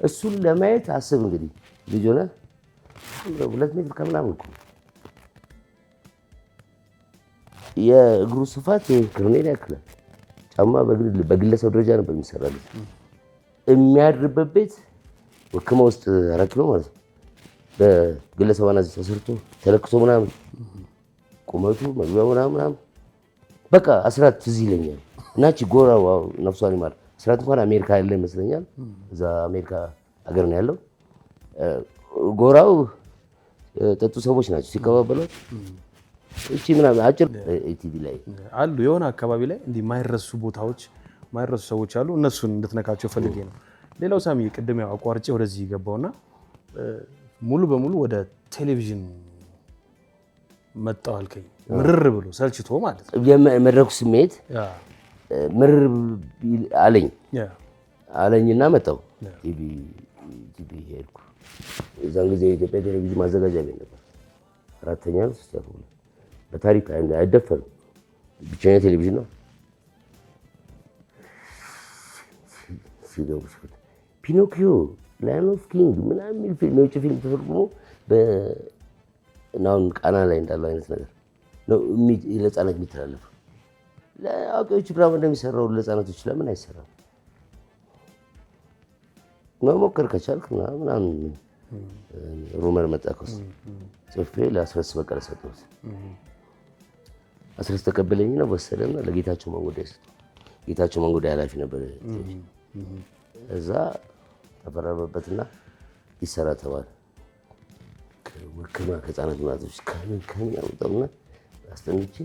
እሱን ለማየት አስብ እንግዲህ ልጅ ሆነ 2 ሜትር ከምናምን እኮ የእግሩ ስፋት ክርኔል ያክላል። ጫማ በግለሰብ ደረጃ ነበር የሚሰራለት። የሚያድርበት ቤት ወክማ ውስጥ 4 ኪሎ ማለት ነው። በግለሰብ አናጺ ተሰርቶ ተለክቶ ምናምን ቁመቱ መግቢያው ምናምን በቃ አስራት ትዝ ይለኛል። እናቺ ጎራው ነፍሷን ይማር አስራት እንኳን አሜሪካ ያለ ይመስለኛል። እዛ አሜሪካ ሀገር ነው ያለው። ጎራው ጠጡ ሰዎች ናቸው ሲቀባበሉት። እቺ ምናምን አጭር ኢቲቪ ላይ አሉ የሆነ አካባቢ ላይ እንዲህ ማይረሱ ቦታዎች ማይረሱ ሰዎች አሉ። እነሱን እንድትነካቸው ፈልጌ ነው። ሌላው ሳሚ ቅድም ያው አቋርጬ ወደዚህ ገባውና ሙሉ በሙሉ ወደ ቴሌቪዥን መጣው አልከኝ። ምርር ብሎ ሰልችቶ ማለት ነው። የመድረኩ ስሜት ምርር አለኝና መጣው ቲቪ ሄድኩ። እዛን ጊዜ የኢትዮጵያ ቴሌቪዥን ማዘጋጃ ቤት ነበር። 4ኛ ነው ሲስተር በታሪክ አይደፈርም። ብቸኛ ቴሌቪዥን ነው። ሲገቡ ፒኖኪዮ ላይን ኦፍ ኪንግ ምናምን የሚል ፊልም የውጭ ፊልም ተፈርጉሞ በናውን ቃና ላይ እንዳለው አይነት ነገር ነው ለህፃናት የሚተላለፈው። ለአዋቂዎች ድራማ እንደሚሰራው ለህፃናቶች ለምን አይሰራም? መሞከር ከቻልክ ምናምን ሩመር መጣ ከውስጥ ጽፌ ለአስረስ በቀለ ሰጠሁት። አስረስ ተቀበለኝና ወሰደና ለጌታቸው መንጎዳይ ሰጠው። ጌታቸው መንጎዳይ ኃላፊ ነበር። እዛ ተፈረመበትና ይሰራ ተባለ። ወክማ ከህፃናት እናቶች ከምን ያወጣውና አስጠንቼ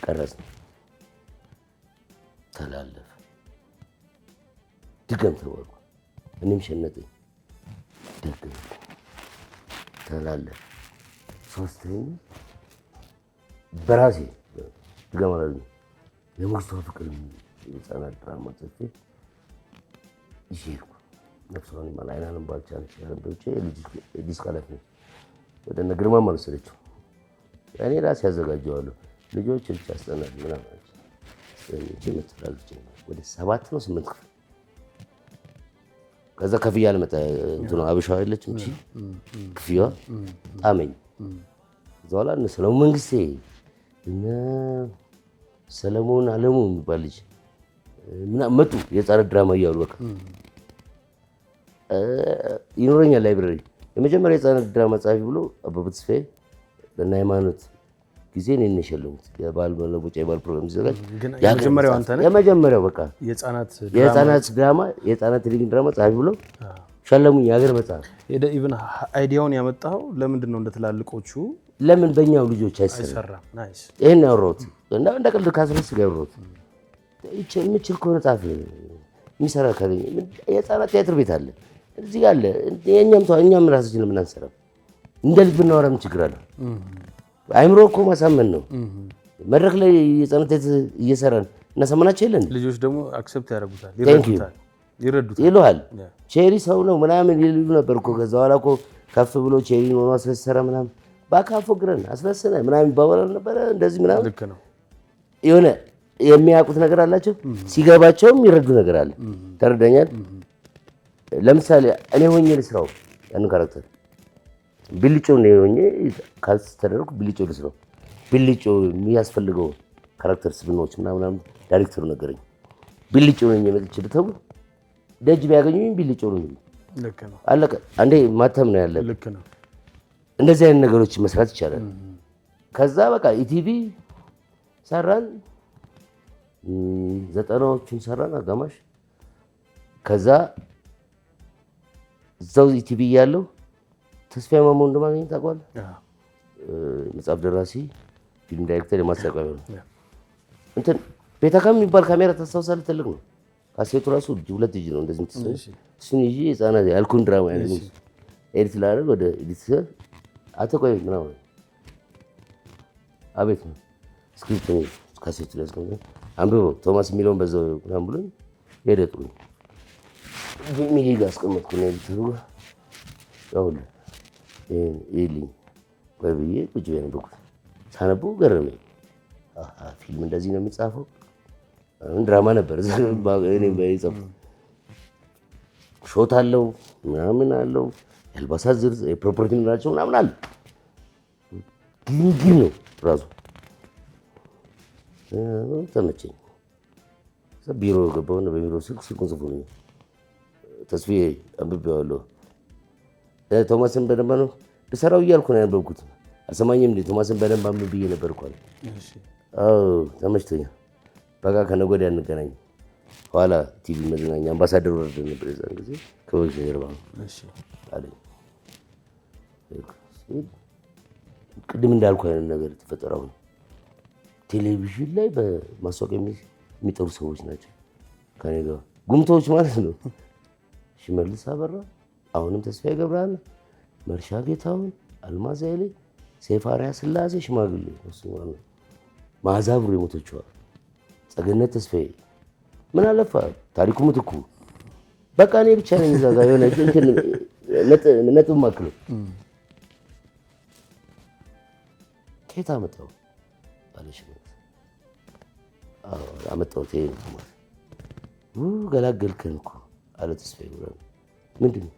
ቀረጽን። ተላለፈ። ድገም ተባልኩ። እኔም ሸነጠኝ። ደግም ተላለፈ። 3ኛ በራሴ ድገም አላለኝ። የሞግዚቷ ፍቅር የህፃናት ድራማ ጽፌ ይዤ ሄድኩ። ነፍሷን ይማር አይናለም ባልቻለች ያረበች የዲስክ ኃላፊ ነች። ወደ እነ ግርማ አልወሰደችው። እኔ ራሴ ያዘጋጀዋለሁ። ልጆች ብቻ አስጠናል ምናምን አለች። መጥራለች ወደ 7 ነው 8 ክፍል። ከዛ ከፍያ ለመጣ እንትኑ አበሻው አይደለችም እንጂ ክፍያ ጣመኝ። እዛው ላይ ሰለሞን መንግስቴ እና ሰለሞን አለሙ የሚባል ልጅ ምናምን መጡ። የህፃናት ድራማ እያሉ በቃ ይኖረኛል ላይብረሪ። የመጀመሪያ የህፃናት ድራማ ጻፊ ብሎ አበበ ተስፋዬ እና ሃይማኖት ጊዜ እኔን የሸለሙት። የባህል መለወጫ የባህል ፕሮግራም ሲዘጋጅ የመጀመሪያው አንተ ነህ? የመጀመሪያው በቃ የህፃናት ድራማ የህፃናት ቴሌቪዥን ድራማ ጻፊ ብሎ ሸለሙኝ። የሀገር መጽሐፍ ኢቭን አይዲያውን ያመጣው ለምንድን ነው? እንደትላልቆቹ ለምን በእኛው ልጆች አይሰራም? ይሄን ያወራሁት እንደ ቀልድ ካስረስ ጋር ያወራሁት። የምችል ከሆነ ጻፍ የሚሰራ ካለኝ የህፃናት ቲያትር ቤት አለ እዚህ ጋር አለ። እኛም ራሳችን ለምን አንሰራም? እንደ ልብ ብናወራ ምን ችግር አለ? አይምሮ እኮ ማሳመን ነው። መድረክ ላይ የህፃናት ቲያትር እየሰራን እናሳመናቸው የለን። ልጆች ደግሞ አክሰፕት ያደርጉታል፣ ይሉሃል። ቼሪ ሰው ነው ምናምን ይሉ ነበር እኮ። ከዛ በኋላ እኮ ከፍ ብሎ ቼሪ ሆኖ አስረሰረ ምናምን በአካፎ ግረን አስረሰነ ምናምን ይባባላል ነበረ። እንደዚህ ምናምን ልክ ነው። የሆነ የሚያውቁት ነገር አላቸው፣ ሲገባቸውም ይረዱ ነገር አለ። ተረዳኛል። ለምሳሌ እኔ ሆኜ ልስራው ያንን ካራክተር ብልጮ ነው ሆኜ ካልስ ተደረኩ ብልጮ ልስራው። ብልጮ የሚያስፈልገው ካራክተር ስብኖች ምናምን ዳይሬክተሩ ነገረኝ። ብልጮ ነው የሚመጥች ልተው ደጅ ቢያገኙኝ ብልጮ ነው። ልክ ነው። አለቀ። አንዴ ማተም ነው ያለ። ልክ ነው። እንደዚህ አይነት ነገሮች መስራት ይቻላል። ከዛ በቃ ኢቲቪ ሰራን፣ 90ዎቹን ሰራን አጋማሽ። ከዛ እዛው ኢቲቪ ያለው ተስፋዬ ማሞ እንደማገኝ ታውቀዋለህ? መጽሐፍ ደራሲ፣ ፊልም ዳይሬክተር፣ የማስታወቂያ ነው እንትን ቤታካም የሚባል ካሜራ ታስታውሳለህ? ትልቅ ነው። ካሴቱ ራሱ 2 እጅ ነው እንደዚህ የምትሰራው። እሱን ይዤ ህፃናት ያልኩን ድራማ ኤዲት ላደርግ ወደ ኤዲተር አተቆይ ምናምን አቤት ነው ስክሪፕት ካሴቱ ላይ አንብበው ቶማስ የሚለውን በዛው ምናምን ብሎኝ ሄደ። ጥሩ ሚሄ ጋር አስቀመጥኩ ነው ኤዲተሩ ጋር ያውል ይልኝ ወይ ብዬ ቁጭ ብዬ ነበርኩት። ሳነበው ገረመኝ። ፊልም እንደዚህ ነው የሚጻፈው ድራማ ነበር እኔ በይጽፍ ሾት አለው ምናምን አለው የአልባሳት ዝርዝር የፕሮፐርቲ ምናቸው ምናምን አለ ግን ነው ራሱ ተመቸኝ። ቢሮ ገባሁና በቢሮ ስልኩን ጽፎልኝ ተስፋዬ አንብቤዋለሁ። ቶማስን በደንብ ነው ልሰራው እያልኩ ነው ያነበብኩት። አልሰማኝም እንዴ? ቶማስን በደንብ አንብብ ብዬ ነበር እኮ አለ። አዎ ተመችቶኛል። በቃ ከነገ ወዲያ እንገናኝ። ኋላ ቲቪ መዝናኛ አምባሳደር ወርደን ነበር የዛን ጊዜ ከወይስ ጀርባ አለኝ። ቅድም እንዳልኩ አይነት ነገር የተፈጠረው ነው። ቴሌቪዥን ላይ በማስታወቂያ የሚጠሩ ሰዎች ናቸው ከኔ ጋር ጉምቶች ማለት ነው። ሽመልስ አበራ፣ አሁንም ተስፋዬ ገብረሃና፣ መርሻ ጌታሁን፣ አልማዝ ኃይሌ፣ ሰይፈ አርአያ ስላሴ ሽማግሌ እሱ ማለት መዓዛ ብሩ የሞተችዋ፣ ጸገነት ተስፋዬ፣ ምን አለፋ ታሪኩ ምትኩ። በቃ እኔ ብቻ ነኝ እዛ ጋር የሆነ እንትን ነጥብ ማክለው ከየት አመጣው አለሽ ነው አመጣሁት። ይሄ ነው ማለት ገላገልከን እኮ አለ ተስፋዬ ገብረሃና። ምንድን ነው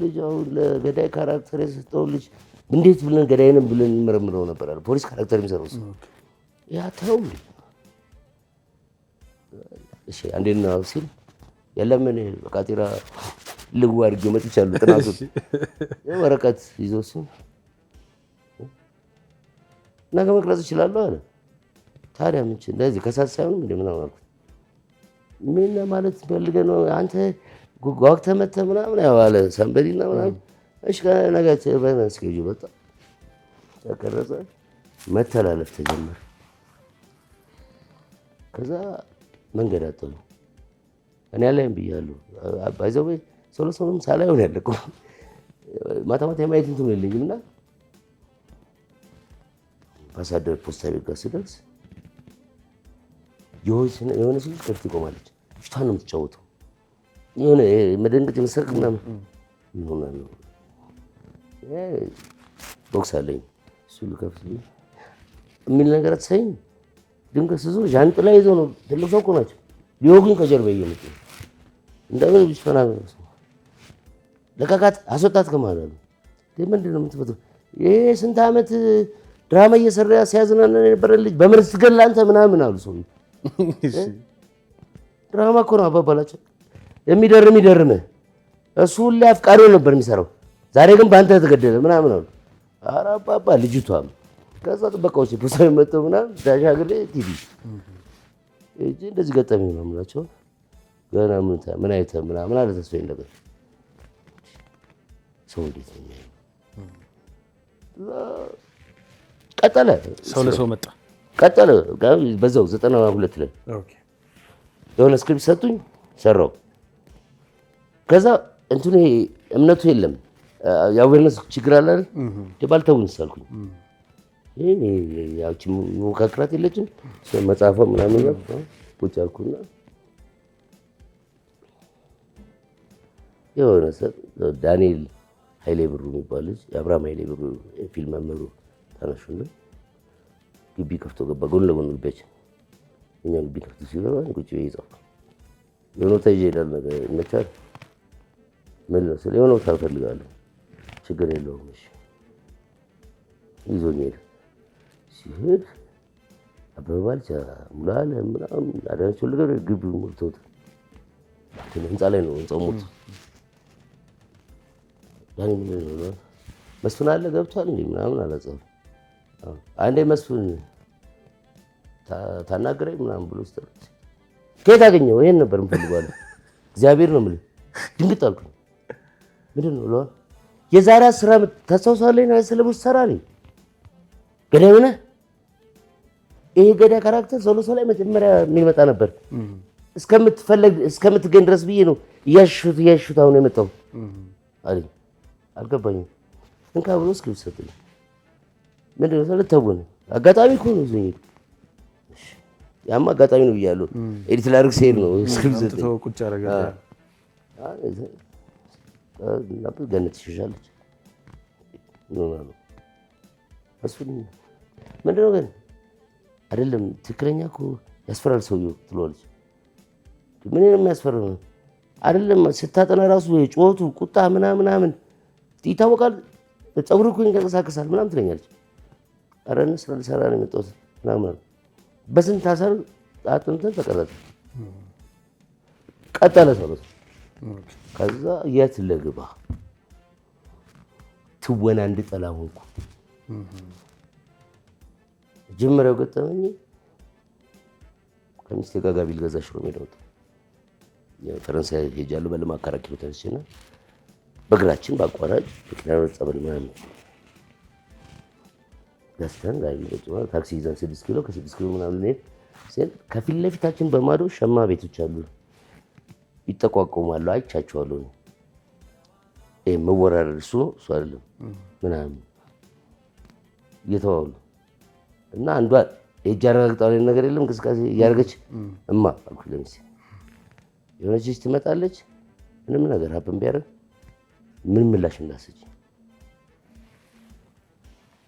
ልጅ አሁን ለገዳይ ካራክተር የሰጠው ልጅ እንዴት ብለን ገዳይንም ብለን እንመረምረው ነበር አለ። ፖሊስ ካራክተር የሚሰራው ሰው ያ ተው እንዴ እሺ አንዴና ሲል የለም እኔ በቃጢራ ልጉ አድርጌ መጥቻለሁ። ጥናቱን ወረቀት ይዞ እሱ ነገ መቅረጽ እችላለሁ አለ። ታዲያ ምን እንደዚህ ከሳት ሳይሆን እንደ ምናምን አልኩት። ምን ማለት ፈልገህ ነው አንተ ጓግተህ መተህ ምናምን ያው አለ ሰንበዲና ምናምን። እሺ ነገ በመስከጁ በቃ ተቀረጸ። መተላለፍ ተጀመረ። ከዛ መንገድ አጠሉ። እኔ አላይም ብያለሁ። ባይዘው ሰሎሞን ሳላየው ነው ያለቀው። ማታ ማታ የማየት እንትን የለኝም እና አምባሳደር ፖስታ ቤት ጋር ስደርስ የሆነ ልጅ ከፊት ቆማለች። ፊቷን ነው የምትጫወተው። የሆነ መደንገጥ የመሰረቅ ምናምን ነው። ቦክስ አለኝ እሱ ልከፍት የሚል ነገር አትሰይም። ድንገት ስዞር ዣንጥላ ይዘው ነው ትልቅ ሰው እኮ ናቸው ሊወጉኝ ከጀርባ እየመጡ እንደምን ቢስፈና ለቃቃት አስወጣት ከማለት አሉ። ምንድን ነው የምትፈጥረው? ይሄ ስንት ዓመት ድራማ እየሰራ ሲያዝናና የነበረ ልጅ በመርዝ ትገድል አንተ ምናምን አሉ። ሰው ድራማ እኮ ነው አባባላቸው። የሚደርምህ እሱ ሁሌ አፍቃሪው ነበር የሚሰራው። ዛሬ ግን በአንተ ተገደለ ምናምን አሉ። ኧረ አባባ ልጅቷም ከዛ ጥበቃዎች ፖስታ መጥተው ምናምን ዳሻግሬ ቲቪ እጂ እንደዚህ ገጠመኝ ነው የምላቸው። ገና ምን አይተህ ምናምን አለ ተስፋዬ ነገር ሰው እንዴት ነው የሚያየው? ቀጠለ። ሰው ለሰው መጣ ቀጠለ። በዛው 92 ላይ የሆነ ስክሪፕት ሰጡኝ ሰራው። ከዛ እንትኑ ይሄ እምነቱ የለም የአዌርነስ ችግር አለ አይደል? ባልተውኝ ሳልኩኝ ይሄ ያቺ ሙካክራት የለችም መጽሐፏ ምናምን ቁጭ አልኩና የሆነ ዳንኤል ኃይሌ ብሩ የሚባል ልጅ የአብርሃም ኃይሌ ብሩ ፊልም መምህሩ ታናሹና ግቢ ከፍቶ ገባ። ጎን ለጎን ግቢያችን እኛ ግቢ ከፍቶ ሲገባ ቁጭ ብዬ ጻፍኩ። የሆነ ቦታ ይዤ እሄዳለሁ ነገር ይመቻል። ምን ነው ስለ የሆነ ቦታ እፈልጋለሁ። ችግር የለውም እሺ ይዞኝ ሄደ። ሲሄድ አበበ ባልቻ ሙላለ ምናምን አዳነችው ነገር ግቢው ሞልቶት ህንፃ ላይ ነው ህንፃው ሞልቶ ዳኒ ነው መስፍን አለ ገብቷል እንዴ ምናምን አላጸፈ። አንዴ መስፍን ታናግረኝ ምናምን ብሎ ስተር ከየት አገኘው? ይሄን ነበር የምፈልገው። እግዚአብሔር ነው የምልህ። ድንግጥ አልኩኝ። ምንድን ነው ለዋ የዛሬ 10 ዓመት ታስታውሳለህ? ነው ሰለሞን ሰራልኝ ገዳይ ሆነ። ይሄ ገዳይ ካራክተር ሶሎሶ ላይ መጀመሪያ የሚመጣ ነበር እስከምትገኝ ድረስ ብዬ ነው እያሹት አሁን የመጣው አለኝ። አልገባኝም። እንካ ብሎ ስክሪፕት ሰጠኝ። ምንድን ነው ስለተወነ አጋጣሚ እኮ ነው ዘኝ ያማ አጋጣሚ ነው ብያለሁ። ኤዲት ላድርግ ሲሄድ ነው ስክሪፕት ሰጠኝ። ተው ቁጭ አደረጋለሁ። ገነት ትሸሻለች ነው እሱ ምንድን ነው ግን አይደለም። ትክክለኛ እኮ ያስፈራል ሰውየው ትለዋለች። ምን ነው የሚያስፈራው? አይደለም ስታጠና ራሱ የጮቱ ቁጣ ምናምን ይታወቃል። ፀጉሩ እኮ ይንቀሳቀሳል ምናምን ትለኛለች። ኧረ እኔ ስራ ልሰራ ነው የመጣሁት ምናምን በስንት አሰር አጥንተን ተቀረጸ። ቀጠለ ሰው ከዛ የት ልግባ ትወና እንድጠላ ሆንኩ። ጀመረው ገጠመኝ ከሚስቴ ጋር ጋቢ ልገዛ ሽሮ ሜዳ ወጣሁ። ፈረንሳይ ሄጃለሁ በ4 ኪሎ ተነስቼና በእግራችን በአቋራጭ ምክንያቱ ጸበል ምናምን ገዝተን ጋቢ ገጭማ ታክሲ ይዘን 6 ኪሎ ከ6 ኪሎ ምናምን ነው ሲል ከፊት ለፊታችን በማዶ ሸማ ቤቶች አሉ ይጠቋቆማሉ። አይቻቸዋለሁ ነው መወራረድ እሱ አይደለም ምናምን እየተዋሉ እና አንዷ እጅ አረጋግጣው ነገር የለም እንቅስቃሴ እያደረገች እማ አልኩኝ ለምሳሌ የሆነች ልጅ ትመጣለች። ምንም ነገር ሀብን ቢያደርግ ምን ምላሽ እንዳሰች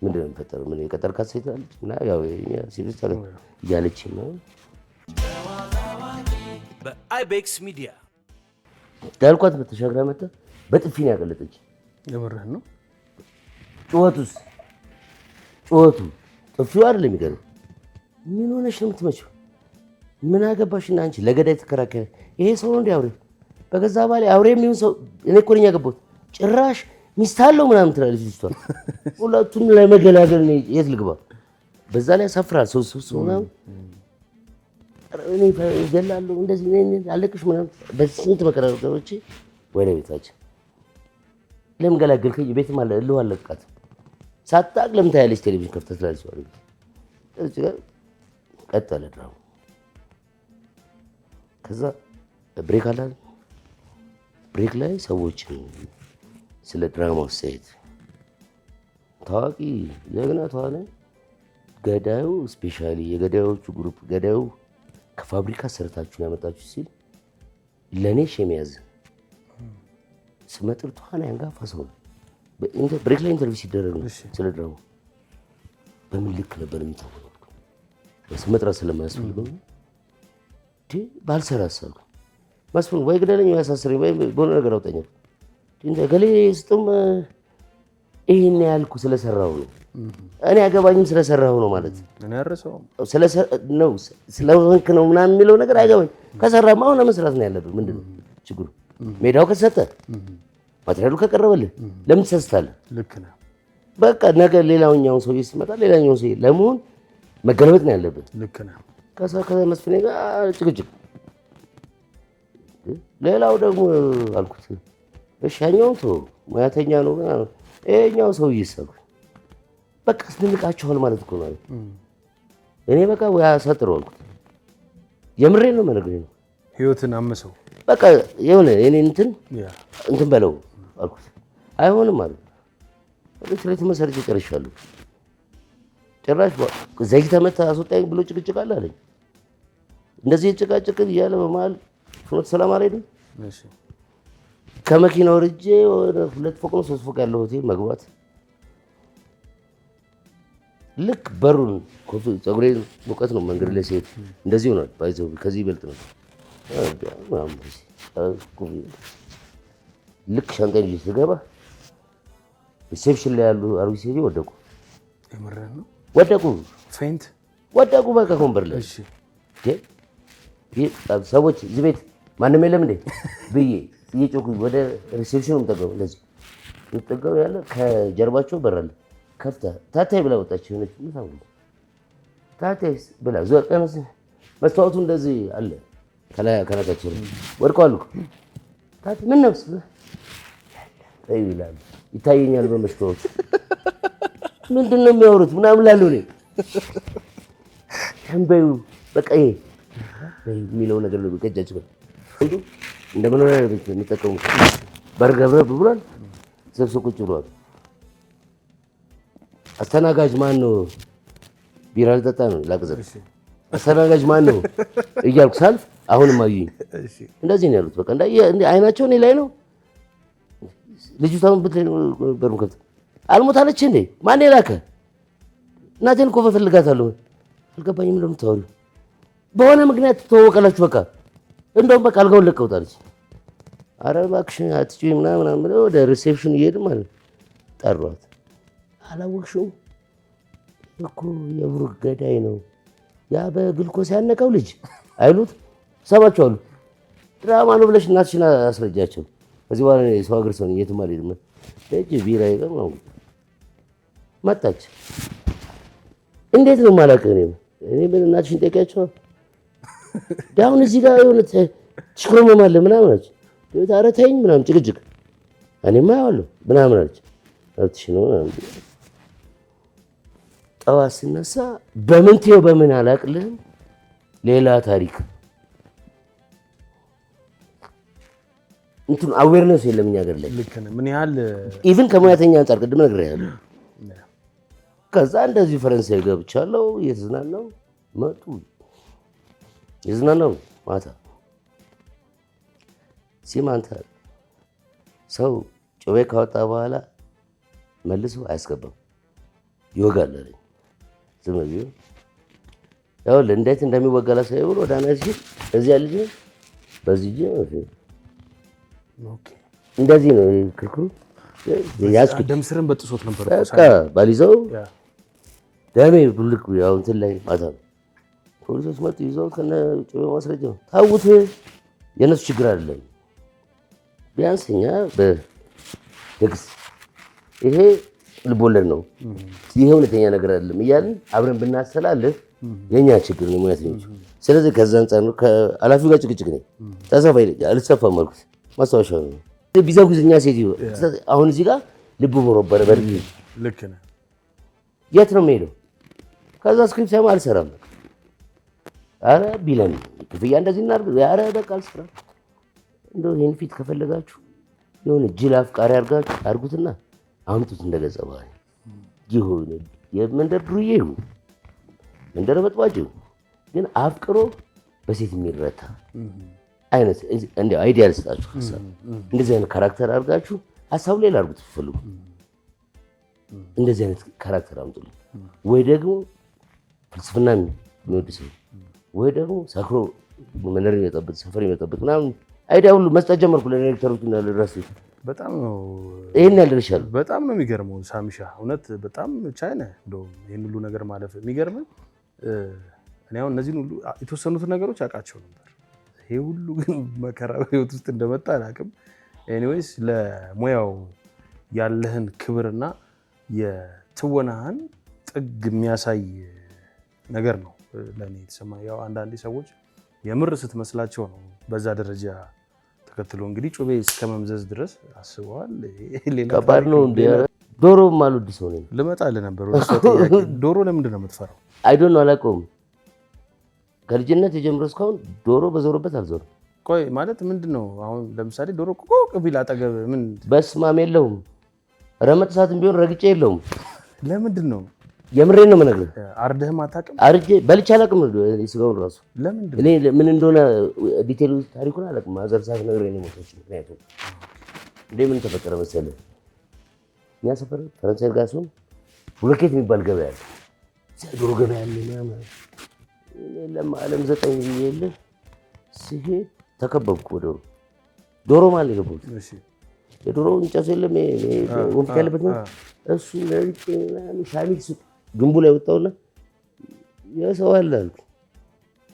ምንድን ነው የሚፈጠረው? ምን የቀጠርካት ሴት አለች እና ያው ሲሪስ ታለ እያለች ነው። በአይቤክስ ሚዲያ ዳልኳት በተሻግራ መጣ በጥፊ ነው ያቀለጠች። የምርህን ነው? ጩኸቱ ጥፊው አይደለም የሚገርም። ምን ሆነሽ ነው የምትመጪው? ምን አገባሽና አንቺ ለገዳይ ተከራከረ። ይሄ ሰው ነው እንደ አውሬ በገዛ ባሌ አውሬ የሚሆን ሰው እኔ እኮ ነኝ ያገባሁት። ጭራሽ ሚስት አለው ምናምን ትላለች ልጅቷ። ሁለቱን ለመገላገል ነው የት ልግባ? በዛ ላይ ያሳፍራል። ሰው ምናምን እኔ እገላለሁ እንደዚህ አለቅሽ ምናምን በስንት መከራከሮች ወደ ቤታችን ለምን ገላገልከኝ? ቤትም አለ እልህ አለቃት ሳታቅ ለምን ታያለች? ቴሌቪዥን ከፍተህ ትላለች ማለት እዚህ ጋር ቀጠለ ድራማ። ከዛ ብሬክ አለ። ብሬክ ላይ ሰዎች ስለ ድራማው ሴት ታዋቂ ጀግና ተዋናይ ገዳዩ ስፔሻሊ የገዳዮቹ ግሩፕ ገዳዩ ከፋብሪካ ሰርታችሁ ያመጣችሁ ሲል ለኔ ሸሚያዝ ስመጥር ተዋናይ አንጋፋ ሰው ነው። ብሬክ ላይ ኢንተርቪው ሲደረግ ነው ስለ ድራማው በምን ልክ ነበር የሚታወቀው ስመጥራ ስለማያስፈልገው ባልሰራ አሳልኩ መስፍን ወይ ግደለኝ ወይ አሳስረኝ ወይ በሆነ ነገር አውጣኝ እንደ ገሌ ስጥም ይሄን ያልኩ ስለሰራው ነው። እኔ አገባኝም ስለሰራው ነው ማለት እኔ አረሰው ነው ስለሆንክ ነው ምናምን የሚለው ነገር አይገባኝ። ከሰራማ አሁን መስራት ነው ያለብህ። ምንድነው ችግሩ? ሜዳው ከተሰጠ ማቴሪያሉ ከቀረበልህ ለምን ትሰስታለህ? ልክ ነህ። በቃ ነገ ሌላኛው ሰው ሲመጣ ሌላኛው ሰው ለመሆን መገለበጥ ነው ያለብህ። ልክ ነህ። ከመስፍኔ ጋር ጭቅጭቅ። ሌላው ደግሞ አልኩት እሺ ያኛው ሰው ሙያተኛ ነው ይሄኛው ሰው ይሰሩ በቃ ስንልቃቸዋል ማለት እኮ ነው። እኔ በቃ ወይ አሳጥረው አልኩት። የምሬን ነው የምነግርህ ነው። ህይወትን አመሰው በቃ የሆነ እኔ እንትን በለው አልኩት። አይሆንም ማለት ስለዚህ መሰረች ጨርሻለሁ። ጭራሽ ዘይት ተመታ አስወጣኝ ብሎ ጭቅጭቅ አለ አለኝ። እንደዚህ ጭቃጭቅ እያለ በመሀል ፍኖተ ሰላም አልሄድም። እሺ ከመኪናው ወርጄ ወደ 2 ፎቅ ነው 3 ፎቅ ያለው ሆቴል መግባት ልክ በሩን ፀጉሬ ሙቀት ነው መንገድ ላይ ሲሄድ እንደዚህ ሆኗል። ባይዘው ከዚህ ይበልጥ ነው። ልክ ሻንጣዬን ይዤ ስገባ ሪሴፕሽን ላይ ያሉ አሮጊት ሴትዮ ወደቁ። የምርህን ነው? ወደቁ ፌንት ወደቁ በቃ ወንበር ላይ። እሺ ሰዎች እዚህ ቤት ማንም የለም እንዴ ብዬ እየጮኩኝ ወደ ሪሴፕሽኑ የምጠጋው እንደዚህ የምጠጋው ያለ ከጀርባቸው በራለ ከፍታ ታታይ ብላ ወጣች። ሆነች ምሳው ታታይ ብላ ዞር ቀነስ መስታወቱ እንደዚህ አለ ከላታቸው ወድቀዋል። ታታይ ምን ነው ይላል ይታየኛል በመስታወቱ ምንድን ነው የሚያወሩት ምናምን ላለው ነው ተንበዩ በቃ ይሄ የሚለው ነገር ነው። በቀጃቸው ሁሉ እንደ መኖሪያ ቤት የሚጠቀሙት በርገብረብ ብሏል። ሰብሰብ ቁጭ ብሏል። አስተናጋጅ ማን ነው? ቢራ ልጠጣ ነው ላቅዘብ። አስተናጋጅ ማን ነው እያልኩ ሳልፍ አሁንም አዩኝ። እንደዚህ ነው ያሉት። በቃ እንደ አይናቸው እኔ ላይ ነው። ልጅቷን በሩን ከፍታ አልሞታለች እንዴ? ማን የላከ? እናቴን እኮ በፈልጋታለሁ። አልገባኝም እንደምታወሪው በሆነ ምክንያት ተወቀላችሁ። በቃ እንደውም በቃ አልጋውን ለቀውታለች። ኧረ እባክሽ አትጪ ምናምን ብለው ወደ ሪሴፕሽን እየሄድን ማለት ጠሯት። አላወቅሽውም እኮ የብሩክ ገዳይ ነው ያ በግልኮስ ያነቀው ልጅ አይሉት ሰማቸዋሉ። ድራማ ነው ብለሽ እናትሽን አስረጃቸው። ከዚህ በኋላ ሰው ሀገር ሰው የትም አልሄድም። ደጅ ቢራ ይቀር ነው መጣች። እንዴት ነው የማላውቅህ እኔ ምን እናትሽን ጠይቂያቸው አሁን እዚህ ጋር የሆነ ትሽኮረመማለህ ምናምን አለች። ኧረ ተይኝ ምናምን ጭቅጭቅ እኔማ አየዋለሁ ምናምን አለች። መብትሽ ነው ምናምን ጠዋት ስነሳ በምን ትየው በምን አላውቅልህም ሌላ ታሪክ እንትን አዌርነስ የለም እኛ ሀገር ላይ ልክ ነህ። ምን ያህል ኢቭን ከሙያተኛ አንጻር ቅድም ነግሬሃለሁ። ከዛ እንደዚህ ፈረንሳይ ገብቻለሁ እየተዝናናሁ መጡ የዝናናው ማታ ሲማንታ ሰው ጩቤ ካወጣ በኋላ መልሶ አያስገባም ይወጋል አለኝ። ዝም ብዬ ያው እንዴት እንደሚወጋ ላሳይ ብሎ ወደ አናት ሲል እዚያ ልጅ በዚህ እንደዚህ ነው ክርክሩ። ያዝኩት ደም ስርን በጥሶት ነበር በቃ ባሊዘው ደሜ ብልክ ያው እንትን ላይ ማታ ፖሊሶች መጡ ይዘው ከነ ጩቤ ማስረጃው ታውት የነሱ ችግር አይደለም። ቢያንስ እኛ በቴክስ ይሄ ልቦለድ ነው ይሄ እውነተኛ ነገር አይደለም እያልን አብረን ብናስተላልፍ የኛ ችግር ነው ሙያተኞች። ስለዚህ ከዛ አንፃር ነው ከኃላፊው ጋር ጭቅጭቅ ነው ተሰፋ ይለኛ አልተሰፋም አልኩት። ማስታወሻ ነው ቢዘጉዝኛ ሴትዮ አሁን እዚህ ጋር ልቡ ቦረበረ በርግ ልክ ነህ። የት ነው የምሄደው? ከዛ ስክሪፕት ሳይማ አልሰራም። ኧረ ቢለን ክፍያ እንደዚህ እናድርግ። ኧረ በቃ አልሰራም። እንደው ይሄን ፊት ከፈለጋችሁ የሆነ ጅል አፍቃሪ አድርጉትና አምጡት እንደገጸ ባህሪ ይሁን የመንደር ዱርዬ ይሁን መንደር በጥባጭ ይሁን ግን አፍቅሮ በሴት የሚረታ አይነት እንደው አይዲያ ልስጣችሁ ሀሳብ እንደዚህ አይነት ካራክተር አድርጋችሁ ሀሳቡ ሌላ አድርጉት ፈልጉ። እንደዚህ አይነት ካራክተር አምጡልኝ። ወይ ደግሞ ፍልስፍና የሚወድ ሰው ወይ ደግሞ ሰክሮ መንደር የሚመጣበት ሰፈር የሚመጣበት ምናምን አይዲያ ሁሉ መስጠት ጀመርኩ ለዳይሬክተሮች እና ለራሴ። በጣም ነው ይሄን ያልደርሻል። በጣም ነው የሚገርመው ሳሚሻ፣ እውነት በጣም ቻይ ነህ። እንደውም ይሄን ሁሉ ነገር ማለፍ የሚገርመው እኔ አሁን እነዚህን ሁሉ የተወሰኑትን ነገሮች አውቃቸው ነበር። ይሄ ሁሉ ግን መከራ በህይወት ውስጥ እንደመጣ አላውቅም። ኤኒዌይስ ለሙያው ያለህን ክብርና የትወናህን ጥግ የሚያሳይ ነገር ነው ለእኔ የተሰማኝ። ያው አንዳንዴ ሰዎች የምር ስትመስላቸው ነው በዛ ደረጃ ተከትሎ እንግዲህ ጩቤ እስከ መምዘዝ ድረስ አስበዋል። ሌላ ከባድ ነው። ዶሮ ማልወድ ሰው ነኝ። ልመጣልህ ነበር ወደ እሷ ጥያቄ። ዶሮ ለምንድን ነው የምትፈራው? አይ ዶንት ኖ አላውቀውም። ከልጅነት የጀምሮ እስካሁን ዶሮ በዞርበት አልዞርም። ቆይ ማለት ምንድን ነው? አሁን ለምሳሌ ዶሮ ቆቅ ቢል አጠገብ ምን በስማም የለውም። ረመጥ ሰዓትም ቢሆን ረግጬ የለውም። ለምንድን ነው? የምሬን ነው የምነግርህ። አርደህም አታውቅም? አርጄ በልቼ አላውቅም። ስጋውን ራሱ ለምንድን እኔ ምን እንደሆነ ዲቴል ታሪኩን አላውቅም። ማዘር ሰዓት ነግረኝ ነው የሞተችው። ምክንያቱም እንደ ምን ተፈጠረ መሰለህ፣ እኛ ሰፈር ፈረንሳይ ጋር ሲሆን ብሎኬት የሚባል ገበያ አለ። ዶሮ ገበያ አለ ምናምን ለማለም 9 ብዬ የለ ሲሄድ ተከበብኩ። ዶሮ ማለት የገባሁት የዶሮ እንጨቱ የለም ወንፊት ያለበት ነው እሱ ለልጬ ምናምን ሻሚል ግንቡ ላይ ወጣሁና የሰው አለ አልኩ።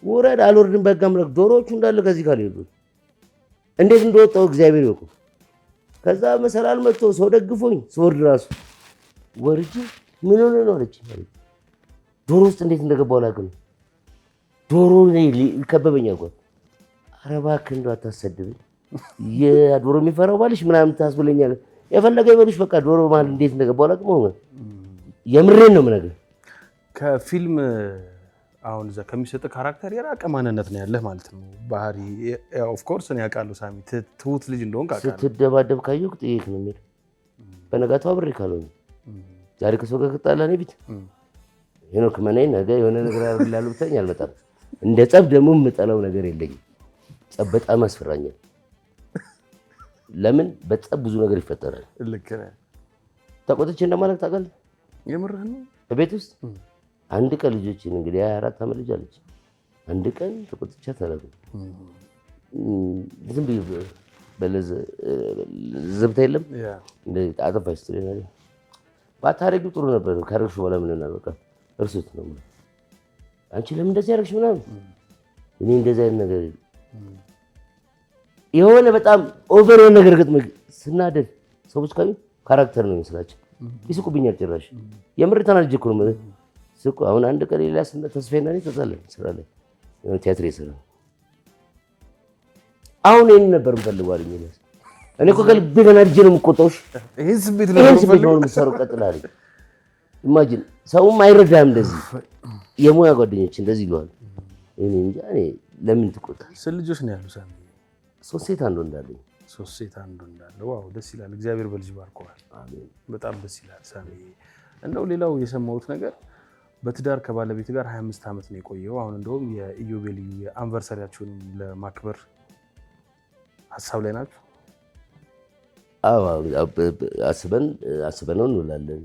ውረድ አልወርድም። በቃ አምላክ ዶሮዎቹ እንዳለ ከዚህ ካልሄዱ እንዴት እንደወጣሁ እግዚአብሔር ይወቁ። ከዛ መሰላል መጥቶ ሰው ደግፎኝ ስወርድ ራሱ ወርጄ ምን ሆነ ነው አለች። ዶሮ ውስጥ እንዴት እንደገባሁ አላውቅም። ዶሮ ይከበበኝ አልኳት። ኧረ እባክህ እንደው አታሰድብኝ፣ የዶሮ የሚፈራው ባልሽ ምናምን ታስብለኛለህ። የፈለገ ይበሉሽ በቃ ዶሮ ማለት እንዴት እንደገባሁ አላውቅም። የምሬን ነው የምነግርህ። ከፊልም አሁን እዛ ከሚሰጥ ካራክተር የራቀ ማንነት ነው ያለህ ማለት ነው። ባህሪ ኦፍ ኮርስ እኔ አውቃለሁ ሳሚ ትሁት ልጅ እንደሆንክ አውቃለሁ። ስትደባደብ ካየሁ ጥይት ነው የሚሄድ። በነጋታው አብሬ ካልሆነ ዛሬ ከሰው ጋር ከጣላ እኔ ቤት ሄኖክ መናኝ ነገ የሆነ ነገር አድርግልሃለሁ ብትለኝ አልመጣም። እንደ ጸብ ደግሞ የምጠላው ነገር የለኝም። ጸብ በጣም ያስፈራኛል። ለምን በጸብ ብዙ ነገር ይፈጠራል። ልክ ነህ። ተቆጥቼ እንደማለት ታውቃለህ። የምርህን ነው። በቤት ውስጥ አንድ ቀን ልጆችን እንግዲህ 24 ዓመት ልጅ አለች አንድ ቀን ተቆጥቻት አላውቅም። ዝም ብዬ በለዘ ዘብታ የለም እንደ አጠፋች ስትለኝ ባታረጊው ጥሩ ነበር ካረግሽ በኋላ ምን እናል በቃ እርሱት ነው። አንቺ ለምን እንደዚህ ያደረግሽ ምናምን እኔ እንደዚህ አይነት ነገር የሆነ በጣም ኦቨር የሆነ ነገር ገጥሞኝ ስናደድ ሰዎች ካሉ ካራክተር ነው የሚመስላቸው ይስቁብኛል። ጭራሽ የምር ተናድጄ እኮ ነው ስቁ። አሁን አንድ ቀን ሌላ ተስፋዬና እኔ ተጣላን ስራ ላይ ቲያትር ይሰራ አሁን ይሄን ነበር የምፈልገው አለኝ። እኔ እኮ ከልቤ ተናድጄ ነው የምቆጣውሽ። ይሄን ስሜት ነው የምሰራው ቀጥላል። ኢማጂን ሰውም አይረዳም እንደዚህ የሙያ ጓደኞች እንደዚህ ይሏል። እኔ እንጃ እኔ ለምን ትቆጣለህ? ስለ ልጆች ነው ያሉ ሳሚ 3 ሴት አንዱ እንዳለኝ 3 ሴት አንዱ እንዳለ ዋው ደስ ይላል። እግዚአብሔር በልጅ ባርኮዋል። አሜን። በጣም ደስ ይላል ሳሚ። እንደው ሌላው የሰማሁት ነገር በትዳር ከባለቤት ጋር 25 ዓመት ነው የቆየው። አሁን እንደውም የኢዮቤልዩ የአንቨርሰሪያችሁን ለማክበር ሀሳብ ላይ ናችሁ? አዎ አስበነው እንውላለን።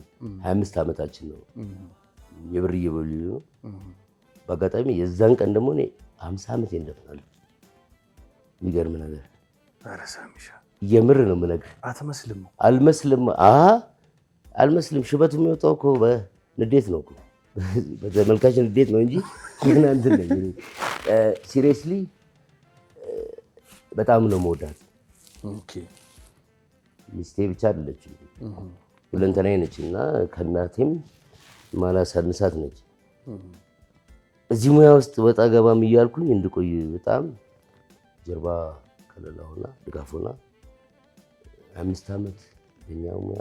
25 ዓመታችን ነው የብር ኢዮቤልዩ ነው። በአጋጣሚ የዛን ቀን ደግሞ እኔ 50 ዓመት እንደፍናለሁ። የሚገርም ነገር ኧረ ሳሚሻ የምር ነው የምነግርህ። አትመስልም። አልመስልም። ሽበቱ የሚወጣው እኮ በንዴት ነው እኮ በተመልካች ንዴት ነው እንጂ ምን እንትን ነኝ። ሲሪየስሊ በጣም ነው የምወዳት። ኦኬ ሚስቴ ብቻ አይደለችም ሁለንተናዬ ነች እና ከእናቴም ማላሳንሳት ነች። እዚህ ሙያ ውስጥ ወጣ ገባም እያልኩኝ እንድቆይ በጣም ጀርባ ከለላ ሆና ድጋፍ ሆና 5 ዓመት በእኛ ሙያ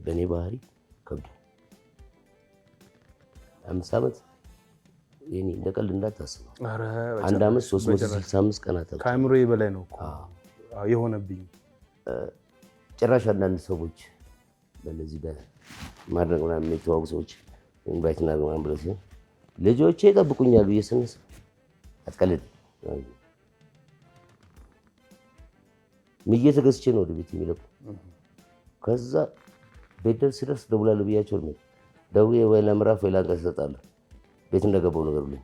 በእኔ ባህሪ ከብዶ 5 ዓመት የኔ እንደ ቀልድ እንዳታስበው። አንድ ዓመት 365 ቀናት ከአእምሮዬ በላይ ነው እኮ የሆነብኝ። ጭራሽ አንዳንድ ሰዎች በእነዚህ በማድረግ ምናምን የሚተዋወቁ ሰዎች ኢንቫይት እናድርግ ምናምን ብለው ሲሆን ልጆቼ ይጠብቁኛል ብዬ ስነሳ አትቀልድ ምዬ ተገዝቼ ነው ወደ ቤት የሚለቁ። ከዛ ቤት ስደርስ ደውላለሁ ብያቸው ነው ደውዬ ወይ ለምዕራፍ ወይ ለአንቀጽ እሰጣለሁ ቤት እንደገባው ነገር ብለኝ።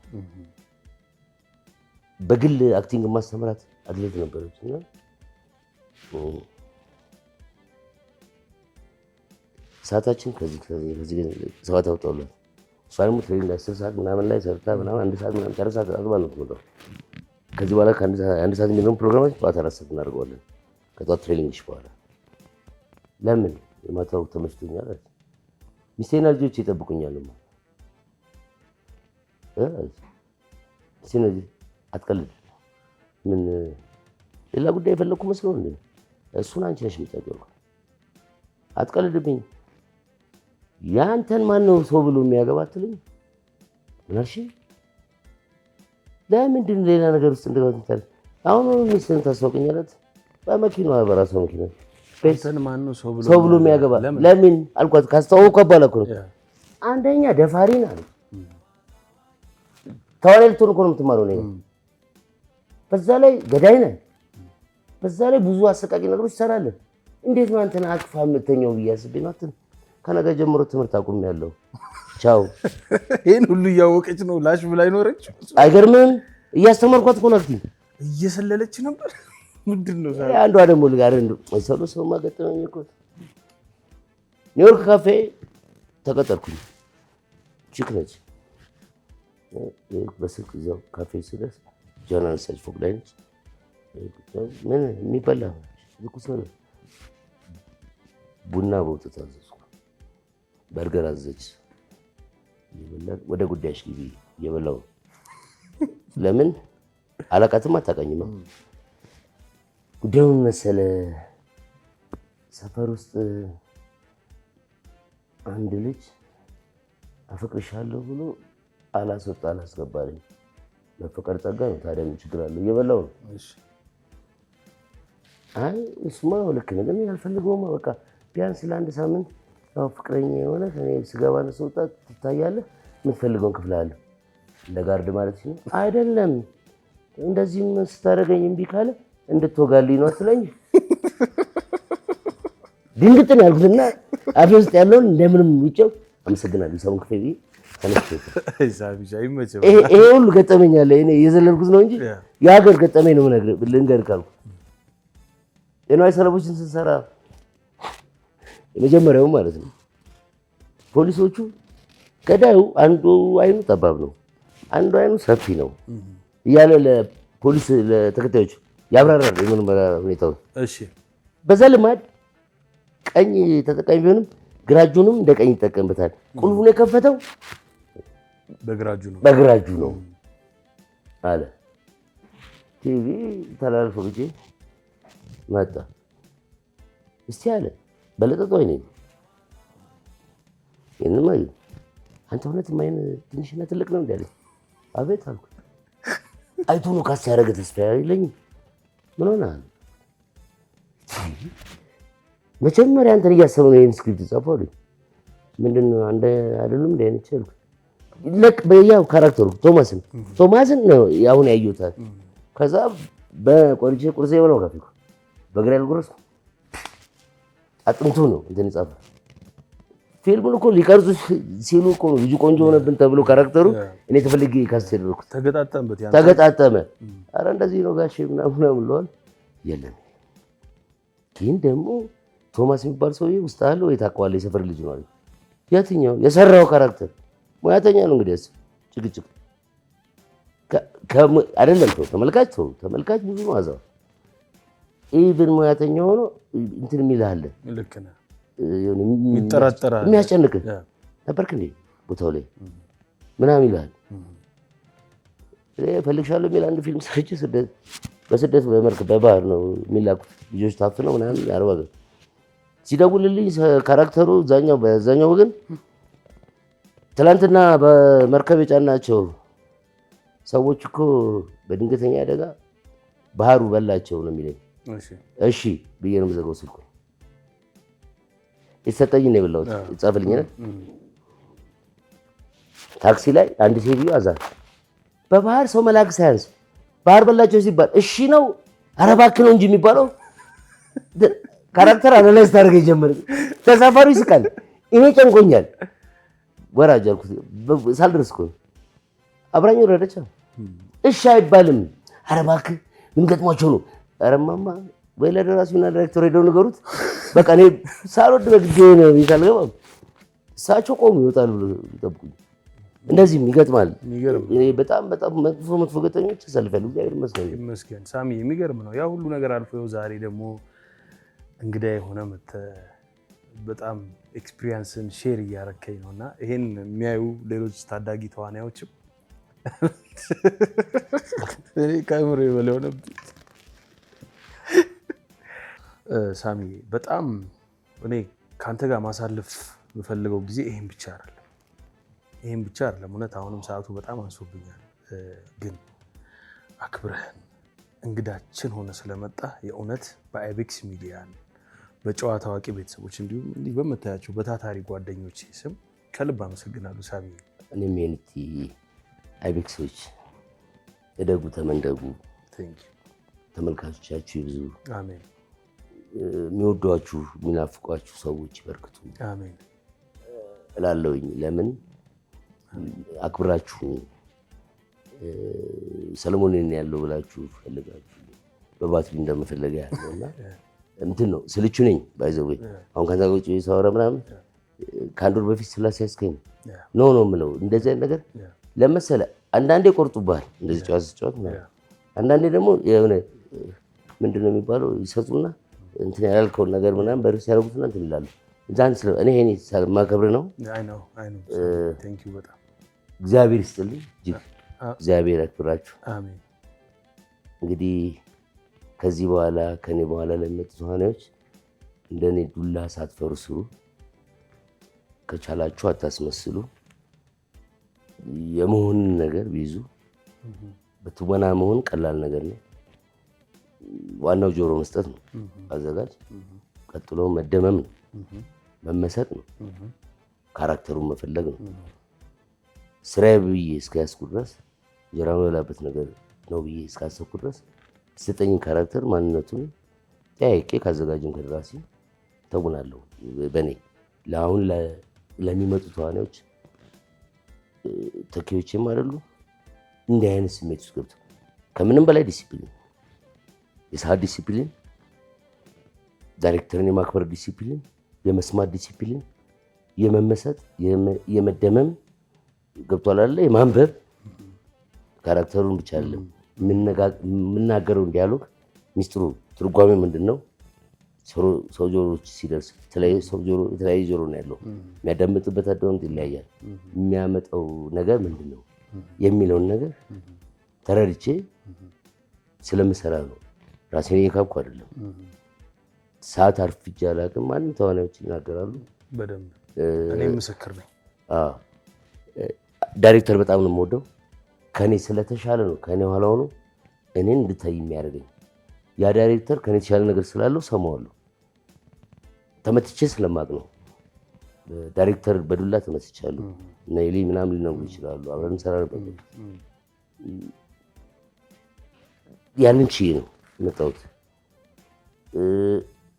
በግል አክቲንግ ማስተምራት አትሌት ነበረች እና ሰዓታችን ከዚህ ሰዓት አውጣውላት እሷ ደግሞ ትሬኒንግ 10 ሰዓት ምናምን ላይ ሰርታ ምናምን 1 ሰዓት ምናምን ጨርሳ አጥባ ነው የምትመጣው። ከዚህ በኋላ ከአንድ ሰዓት የሚሆን ፕሮግራማችን ጠዋት 4 ሰዓት እናደርገዋለን ከጠዋት ትሬኒንግሽ በኋላ። ለምን የማታው ተመችቶኛል አለች። ሚስቴና ልጆች ይጠብቁኛል ማለት ሚስቴና አትቀልድ። ምን ሌላ ጉዳይ የፈለኩ መስለው እንዴ? እሱን አንቺ ነሽ የምትጠቀው። አትቀልድብኝ። ያንተን ማን ነው ሰው ብሎ የሚያገባ አትልኝ? ምን አልሽ? ለምንድን ሌላ ነገር ውስጥ እንደገባህ አሁን ሚስትን ታስታውቀኛለህ? በመኪናዋ በራሷ መኪና አንተን ማን ነው ሰው ብሎ የሚያገባ? ለምን አልኳት። ካስተዋወቅኩ በኋላ እኮ ነው። አንደኛ ደፋሪ ናት። ተዋናይ ልትሆን እኮ ነው የምትማረው ነው። በዛ ላይ ገዳይ ነህ። በዛ ላይ ብዙ አሰቃቂ ነገሮች ትሰራለህ። እንዴት ነው አንተን አቅፋ የምተኛው ብዬ አስቤ ነው። ከነገ ጀምሮ ትምህርት አቁሜያለሁ ቻው። ይሄን ሁሉ እያወቀች ነው ላሽ ብላ አይኖረች። አይገርምም? እያስተማርኳት እኮ ነው። እየሰለለች ነበር። ምንድን ነው ዛሬ? አንዷ ደግሞ ልጋር ሰው ማገጠመኝ እኮ ኒውዮርክ ካፌ ተቀጠርኩኝ። ቺክ ነች። በስልክ እዛው ካፌ ስደርስ ጆናን ሰጅ ፎቅ ላይ ነች። ምን የሚበላ ዝኩስ ነው። ቡና በወተት አዘዝኩ። በርገር አዘች። ወደ ጉዳይሽ ግቢ እየበላሁ ለምን አላቃትም አታውቀኝም። ጉዳዩን መሰለ ሰፈር ውስጥ አንድ ልጅ አፈቅርሻለሁ ብሎ አላስገባልኝ። መፈቀር ጸጋ ነው። ታዲያ ምን ችግር አለው? እየበላሁ ነው። አይ እሱማ ልክ ነው፣ ግን አልፈልገውም። በቃ ቢያንስ ለአንድ ሳምንት ያው ፍቅረኛ የሆነ ከኔ ስገባ ነው ስወጣ ትታያለህ። የምትፈልገውን ክፍል አለ እንደ ጋርድ ማለት ነው። አይደለም እንደዚህም ስታደርገኝ እምቢ ካለ እንድትወጋልኝ ነው አትለኝ። ድንግጥ ነው ያልኩትና አፌ ውስጥ ያለውን እንደምንም ውጭው አመሰግናለሁ ሰውን ክፍል ይሄ ሁሉ ገጠመኝ አለ። እኔ የዘለልኩት ነው እንጂ የሀገር ገጠመኝ ነው ልንገርህ ካልኩ የነዋይ ሰለቦችን ስንሰራ የመጀመሪያው ማለት ነው ፖሊሶቹ ገዳዩ አንዱ አይኑ ጠባብ ነው፣ አንዱ አይኑ ሰፊ ነው እያለ ለፖሊስ ለተከታዮች ያብራራል የምርመራ ሁኔታውን። በዛ ልማድ ቀኝ ተጠቃሚ ቢሆንም ግራ እጁንም እንደ ቀኝ ይጠቀምበታል። ቁልፉን የከፈተው በግራ እጁ ነው አለ። ቲቪ ተላልፎ ጊዜ መጣ። እስቲ አለ በለጠጦ አይኔ ይሄንማ አንተ እውነት ማይን ትንሽና ትልቅ ነው እንዳለ አቤት አልኩ። አይቶ ነው ካስ ያደረገ ተስፋ ይለኝ ምን ሆነሃል? መጀመሪያ አንተን እያሰበ ነው ይሄን ስክሪፕት ጻፈው አይደል? ምንድነው አንደ አይደለም እንደ አይነት ቸልኩ ለቅ በያው ካራክተሩ ቶማስን ነው ያሁን ያዩታል። ከዛ በቆርጬ ቁርሴ በለው ካፊኩ በግራ ያልጎረስ አጥንቱ ነው እንትን ጻፈ። ፊልሙን እኮ ሊቀርጹ ሲሉ እኮ ልጅ ቆንጆ ሆነብን ተብሎ ካራክተሩ እኔ ተፈልጌ ካስተደረኩት ተገጣጠመ። አረ እንደዚህ ነው ጋሼ ምናምን ብለዋል። የለም ግን ደግሞ ቶማስ የሚባል ሰውዬ ውስጥ አለው የታውቀዋለህ? የሰፈር ልጅ ነው አይደል? የትኛው የሰራው ካራክተር ሙያተኛ ነው እንግዲህ ጭቅጭቅ አይደለም። ተመልካች ብዙ ነው አዛው ኢቭን ሙያተኛ ሆኖ እንትን የሚልሃለ ልክ ነህ የሚጠራጠራል የሚያስጨንቅህ ነበርክ እንዴ ቦታው ላይ ምናምን ይልሃል። እፈልግሻለሁ የሚል አንድ ፊልም ሰርቼ በስደት በመርከብ በባህር ነው የሚላኩት ልጆች ታፍነው ምናምን አረብ ሀገር ሲደውልልኝ ካራክተሩ በዛኛው ወገን ትላንትና በመርከብ የጫናቸው ሰዎች እኮ በድንገተኛ አደጋ ባህሩ በላቸው ነው የሚለኝ። እሺ ብዬ ነው የምዘጋው ስልኩ። የተሰጠኝ ነው የበላሁት የተጻፈልኝ ነው። ታክሲ ላይ አንድ ሴትዮ አዛር በባህር ሰው መላክ ሳያንስ ባህር በላቸው ሲባል እሺ ነው ኧረ እባክህ ነው እንጂ የሚባለው ካራክተር አናላይዝ ታደርገኝ ጀመረ። ተሳፋሪው ይስቃል፣ እኔ ጨንቆኛል። ወራጅ አልኩት ሳልደርስ እኮ አብራኝ ወረደች። እሺ አይባልም ኧረ እባክህ ምን ገጥሟቸው ነው? ኧረ እማማ ወይ ለደራሲውና ዳይሬክተሩ ሄደው ንገሩት። በቃ እኔ ሳልወድ በግዴ ነው ይታልገባ እሳቸው ቆሙ ይወጣሉ ብሎ ይጠብቁኝ። እንደዚህም ይገጥማል። እኔ በጣም መጥፎ ገጠመኞች ተሰልፈሉ። እግዚአብሔር ይመስገን። ሳሚ የሚገርም ነው ያ ሁሉ ነገር አልፎ ዛሬ ደግሞ እንግዳ የሆነ በጣም ኤክስፒሪየንስን ሼር እያረከኝ ነውና ይሄን የሚያዩ ሌሎች ታዳጊ ተዋናዮችም እኔ ካሜራ በለው ነበር። ሳሚ በጣም እኔ ካንተ ጋር ማሳለፍ የምፈልገው ጊዜ ይሄን ብቻ አይደለም። እውነት አሁንም ሰዓቱ በጣም አንሶብኛል፣ ግን አክብረህን እንግዳችን ሆነ ስለመጣ የእውነት በአይቤክስ ሚዲያ በጨዋ ታዋቂ ቤተሰቦች እንዲሁም እንዲህ በመታያቸው በታታሪ ጓደኞች ስም ከልብ አመሰግናለሁ ሳሚ። እኔም የንቲ አይቤክሶች እደጉ ተመንደጉ፣ ተመልካቾቻችሁ ይብዙ፣ አሜን። የሚወዷችሁ የሚናፍቋችሁ ሰዎች ይበርክቱ፣ አሜን እላለሁኝ። ለምን አክብራችሁ ሰለሞንን ያለው ብላችሁ ፈልጋችሁ በባትሪ እንደምፈለገ ያለውና እንትን ነው ስልቹ ነኝ ባይዘው። አሁን ከዛ ቁጭ ሳወራ ምናምን ከአንድ ወር በፊት ስላሲያስከኝ ነው የምለው። እንደዚህ አይነት ነገር ለመሰለ አንዳንዴ ቆርጡብሃል እንደዚህ ጨዋታ ማለት፣ አንዳንዴ ደግሞ የሆነ ምንድነው የሚባለው ይሰጡና እንትን ያልከውን ነገር ምናምን በርስ ያደርጉትና እንትን ይላሉ። ዛን ስለ እኔ ይሄን ማከብር ነው። አይ ነው ቴንክ ዩ በጣም እግዚአብሔር ይስጥልኝ። እጅግ እግዚአብሔር ያክብራችሁ። አሜን። እንግዲህ ከዚህ በኋላ ከኔ በኋላ ለሚመጡ ተዋናዮች እንደኔ ዱላ ሳትፈሩ ስሩ። ከቻላችሁ አታስመስሉ። የመሆንን ነገር ቢይዙ። በትወና መሆን ቀላል ነገር ነው። ዋናው ጆሮ መስጠት ነው አዘጋጅ። ቀጥሎ መደመም ነው፣ መመሰጥ ነው፣ ካራክተሩን መፈለግ ነው። ስራዬ ብዬ እስከያዝኩ ድረስ እንጀራ መበላበት ነገር ነው ብዬ እስካሰብኩ ድረስ ስጠኝ ካራክተር ማንነቱን ጠያቄ ካዘጋጅም ከደራሲ ተውናለሁ። በእኔ ለአሁን ለሚመጡ ተዋናዮች ተኪዎችም አይደሉ እንዲህ አይነት ስሜት ውስጥ ገብተው ከምንም በላይ ዲሲፕሊን፣ የሰዓት ዲሲፕሊን፣ ዳይሬክተርን የማክበር ዲሲፕሊን፣ የመስማት ዲሲፕሊን፣ የመመሰጥ የመደመም ገብቷል አይደለ? የማንበብ ካራክተሩን ብቻ አይደለም የምናገረው ዲያሎግ ሚስጥሩ ትርጓሜ ምንድነው? ሰው ጆሮች ሲደርስ የተለያየ ጆሮ ነው ያለው። የሚያዳምጥበት አዳምጥ ይለያያል። የሚያመጣው ነገር ምንድነው የሚለውን ነገር ተረድቼ ስለምሰራ ነው። ራሴን እየካብኩ አይደለም። ሰዓት አርፍጄ አላውቅም። ማንም ተዋናዮች ይናገራሉ። በደንብ እኔ ምስክር ነኝ። ዳይሬክተር በጣም ነው የምወደው። ከኔ ስለተሻለ ነው ከኔ ኋላ ሆኖ እኔን እንድታይ የሚያደርገኝ። ያ ዳይሬክተር ከኔ የተሻለ ነገር ስላለው ሰማዋለሁ። ተመትቼ ስለማቅ ነው። ዳይሬክተር በዱላ ተመትቻለሁ። እና ኤሊ ምናምን ሊነግሩ ይችላሉ። አብረን እንሰራ ነበር። ያንን ችዬ ነው የመጣሁት።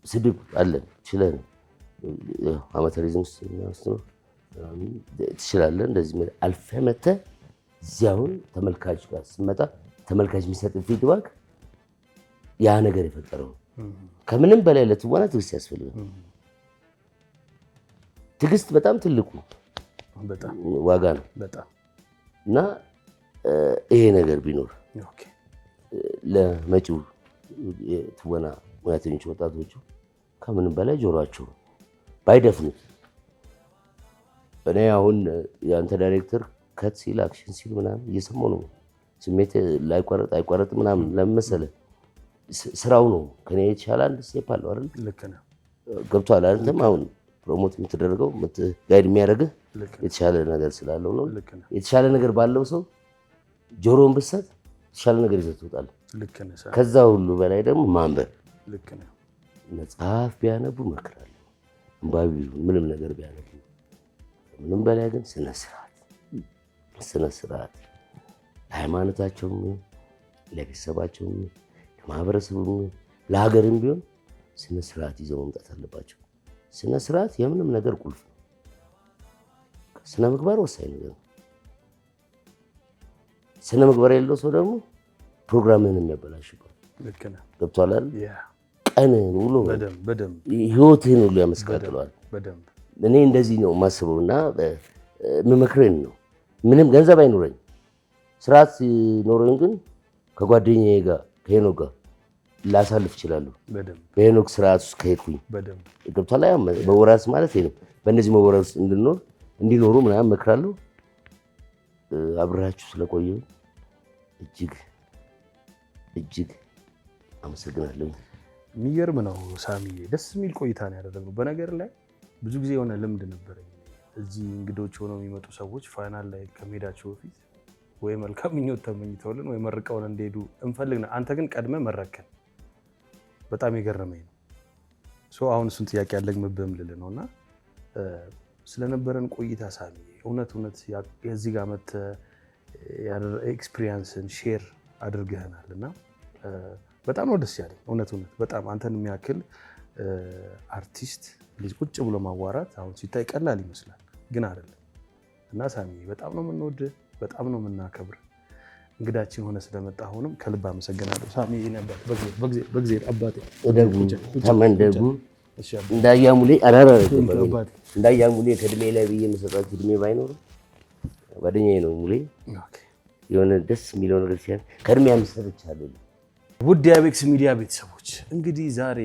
ስድብ አለ ችለን አማተሪዝም ትችላለህ። እንደዚህ አልፈህ መተህ እዚህ አሁን ተመልካች ጋር ስትመጣ ተመልካች የሚሰጥ ፊድባክ ያ ነገር የፈጠረው ከምንም በላይ ለትወና ትዕግስት ያስፈልጋል። ትዕግስት በጣም ትልቁ ዋጋ ነው እና ይሄ ነገር ቢኖር ለመጪው የትወና ሙያተኞች ወጣቶቹ ከምንም በላይ ጆሮአቸው ባይደፍኑት። እኔ አሁን የአንተ ዳይሬክተር ከት ሲል አክሽን ሲል ምናምን እየሰማሁ ነው። ስሜት ላይቋረጥ አይቋረጥ ምናምን ለምን መሰለህ? ስራው ነው። ከኔ የተሻለ አንድ ስቴፕ አለው አይደል? ልክ ነህ። ገብቶሃል? አንተም አሁን ፕሮሞት የምትደረገው ጋይድ የሚያደርግህ የተሻለ ነገር ስላለው ነው። የተሻለ ነገር ባለው ሰው ጆሮን ብትሰጥ የተሻለ ነገር ይዘህ ትወጣለህ። ከዛ ሁሉ በላይ ደግሞ ማንበብ። መጽሐፍ ቢያነቡ እመክራለሁ። አንባቢ ምንም ነገር ቢያነቡ፣ ምንም በላይ ግን ስነ ስርዓት ለሃይማኖታቸውም ለቤተሰባቸውም ለማህበረሰቡም ለሀገርም ቢሆን ስነ ስርዓት ይዘው መምጣት አለባቸው። ስነ ስርዓት የምንም ነገር ቁልፍ ነው። ስነ ምግባር ወሳኝ ነገር ነው። ስነ ምግባር የሌለው ሰው ደግሞ ፕሮግራምህን የሚያበላሽበት ገብቶሃል አይደል? ቀንህን ውሎ ህይወትህን ሁሉ ያመስቃቅለዋል። እኔ እንደዚህ ነው የማስበው እና የምመክረን ነው። ምንም ገንዘብ አይኖረኝ ስርዓት ኖረኝ ግን ከጓደኛዬ ጋር ከሄኖክ ጋር ላሳልፍ እችላለሁ። በሄኖክ ስርዓት ውስጥ ከሄድኩኝ ገብቶሃል? መወራረስ ማለት ነው። በእነዚህ መወራረስ እንዲኖሩ ምናምን እመክራለሁ። አብራችሁ ስለቆየሁ እጅግ አመሰግናለሁ። የሚገርም ነው ሳሚዬ፣ ደስ የሚል ቆይታ ነው ያደረግነው። በነገር ላይ ብዙ ጊዜ የሆነ ልምድ ነበረኝ። እዚህ እንግዶች ሆነው የሚመጡ ሰዎች ፋይናል ላይ ከመሄዳቸው በፊት ወይ መልካም ምኞት ተመኝተውልን ወይ መርቀውን እንደሄዱ እንፈልግ ነው። አንተ ግን ቀድመህ መረከን በጣም የገረመኝ ነው። አሁን እሱን ጥያቄ ያለኝ መበም ልልህ ነው እና ስለነበረን ቆይታ ሳሚዬ እውነት የዚህ ጋር መተህ ኤክስፒሪየንስን ሼር አድርገህናል እና በጣም ነው ደስ ያለኝ። እውነት በጣም አንተን የሚያክል አርቲስት ልጅ ቁጭ ብሎ ማዋራት አሁን ሲታይ ቀላል ይመስላል፣ ግን አይደለም። እና ሳሚዬ በጣም ነው የምንወድህ፣ በጣም ነው የምናከብር። እንግዳችን ሆነ ስለመጣ አሁንም ከልብ አመሰግናለሁ ሳሚዬ። ነበር በእግዚአብሔር አባቴ ተመንደጉ እንዳያሙሌ እንዳያሙሌ ከእድሜ ላይ ብዬ የምሰጣችሁ እድሜ ባይኖርም ጓደኛዬ ነው ሙሌ። የሆነ ደስ የሚለው ነገር ሲያል ከእድሜ ያምሰርቻለሁ። ውድ የአቤክስ ሚዲያ ቤተሰቦች እንግዲህ ዛሬ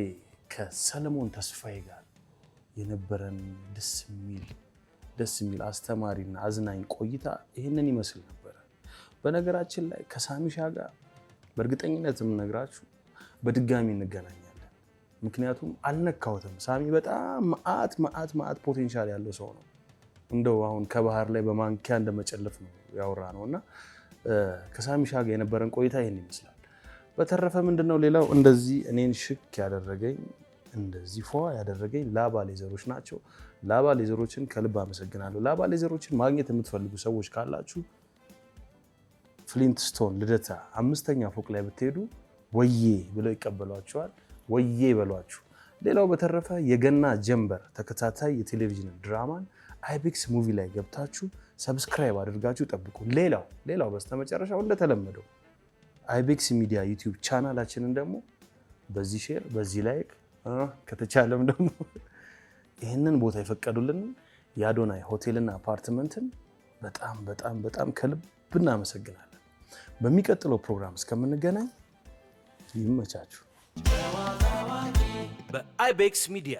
ከሰለሞን ተስፋዬ ጋር የነበረን ደስ የሚል አስተማሪና አዝናኝ ቆይታ ይህንን ይመስል ነበረ። በነገራችን ላይ ከሳሚሻ ጋር በእርግጠኝነት የምነግራችሁ በድጋሚ እንገናኛለን። ምክንያቱም አልነካሁትም። ሳሚ በጣም መዓት ፖቴንሻል ያለው ሰው ነው። እንደው አሁን ከባህር ላይ በማንኪያ እንደመጨለፍ ነው ያወራ ነው እና ከሳሚሻ ጋር የነበረን ቆይታ ይህን ይመስላል። በተረፈ ምንድነው ሌላው እንደዚህ እኔን ሽክ ያደረገኝ እንደዚህ ፏ ያደረገኝ ላባ ሌዘሮች ናቸው። ላባ ሌዘሮችን ከልብ አመሰግናለሁ። ላባ ሌዘሮችን ማግኘት የምትፈልጉ ሰዎች ካላችሁ ፍሊንት ስቶን ልደታ 5ኛ ፎቅ ላይ ብትሄዱ ወዬ ብለው ይቀበሏቸዋል። ወዬ በሏችሁ። ሌላው በተረፈ የገና ጀንበር ተከታታይ የቴሌቪዥን ድራማን አይቤክስ ሙቪ ላይ ገብታችሁ ሰብስክራይብ አድርጋችሁ ጠብቁ። ሌላው በስተመጨረሻው እንደተለመደው አይቤክስ ሚዲያ ዩቲዩብ ቻናላችንን ደግሞ በዚህ ሼር በዚህ ላይክ ከተቻለም ደግሞ ይህንን ቦታ የፈቀዱልን የአዶናይ ሆቴልና አፓርትመንትን በጣም ከልብ እናመሰግናለን። በሚቀጥለው ፕሮግራም እስከምንገናኝ ይመቻችሁ። በአይቤክስ ሚዲያ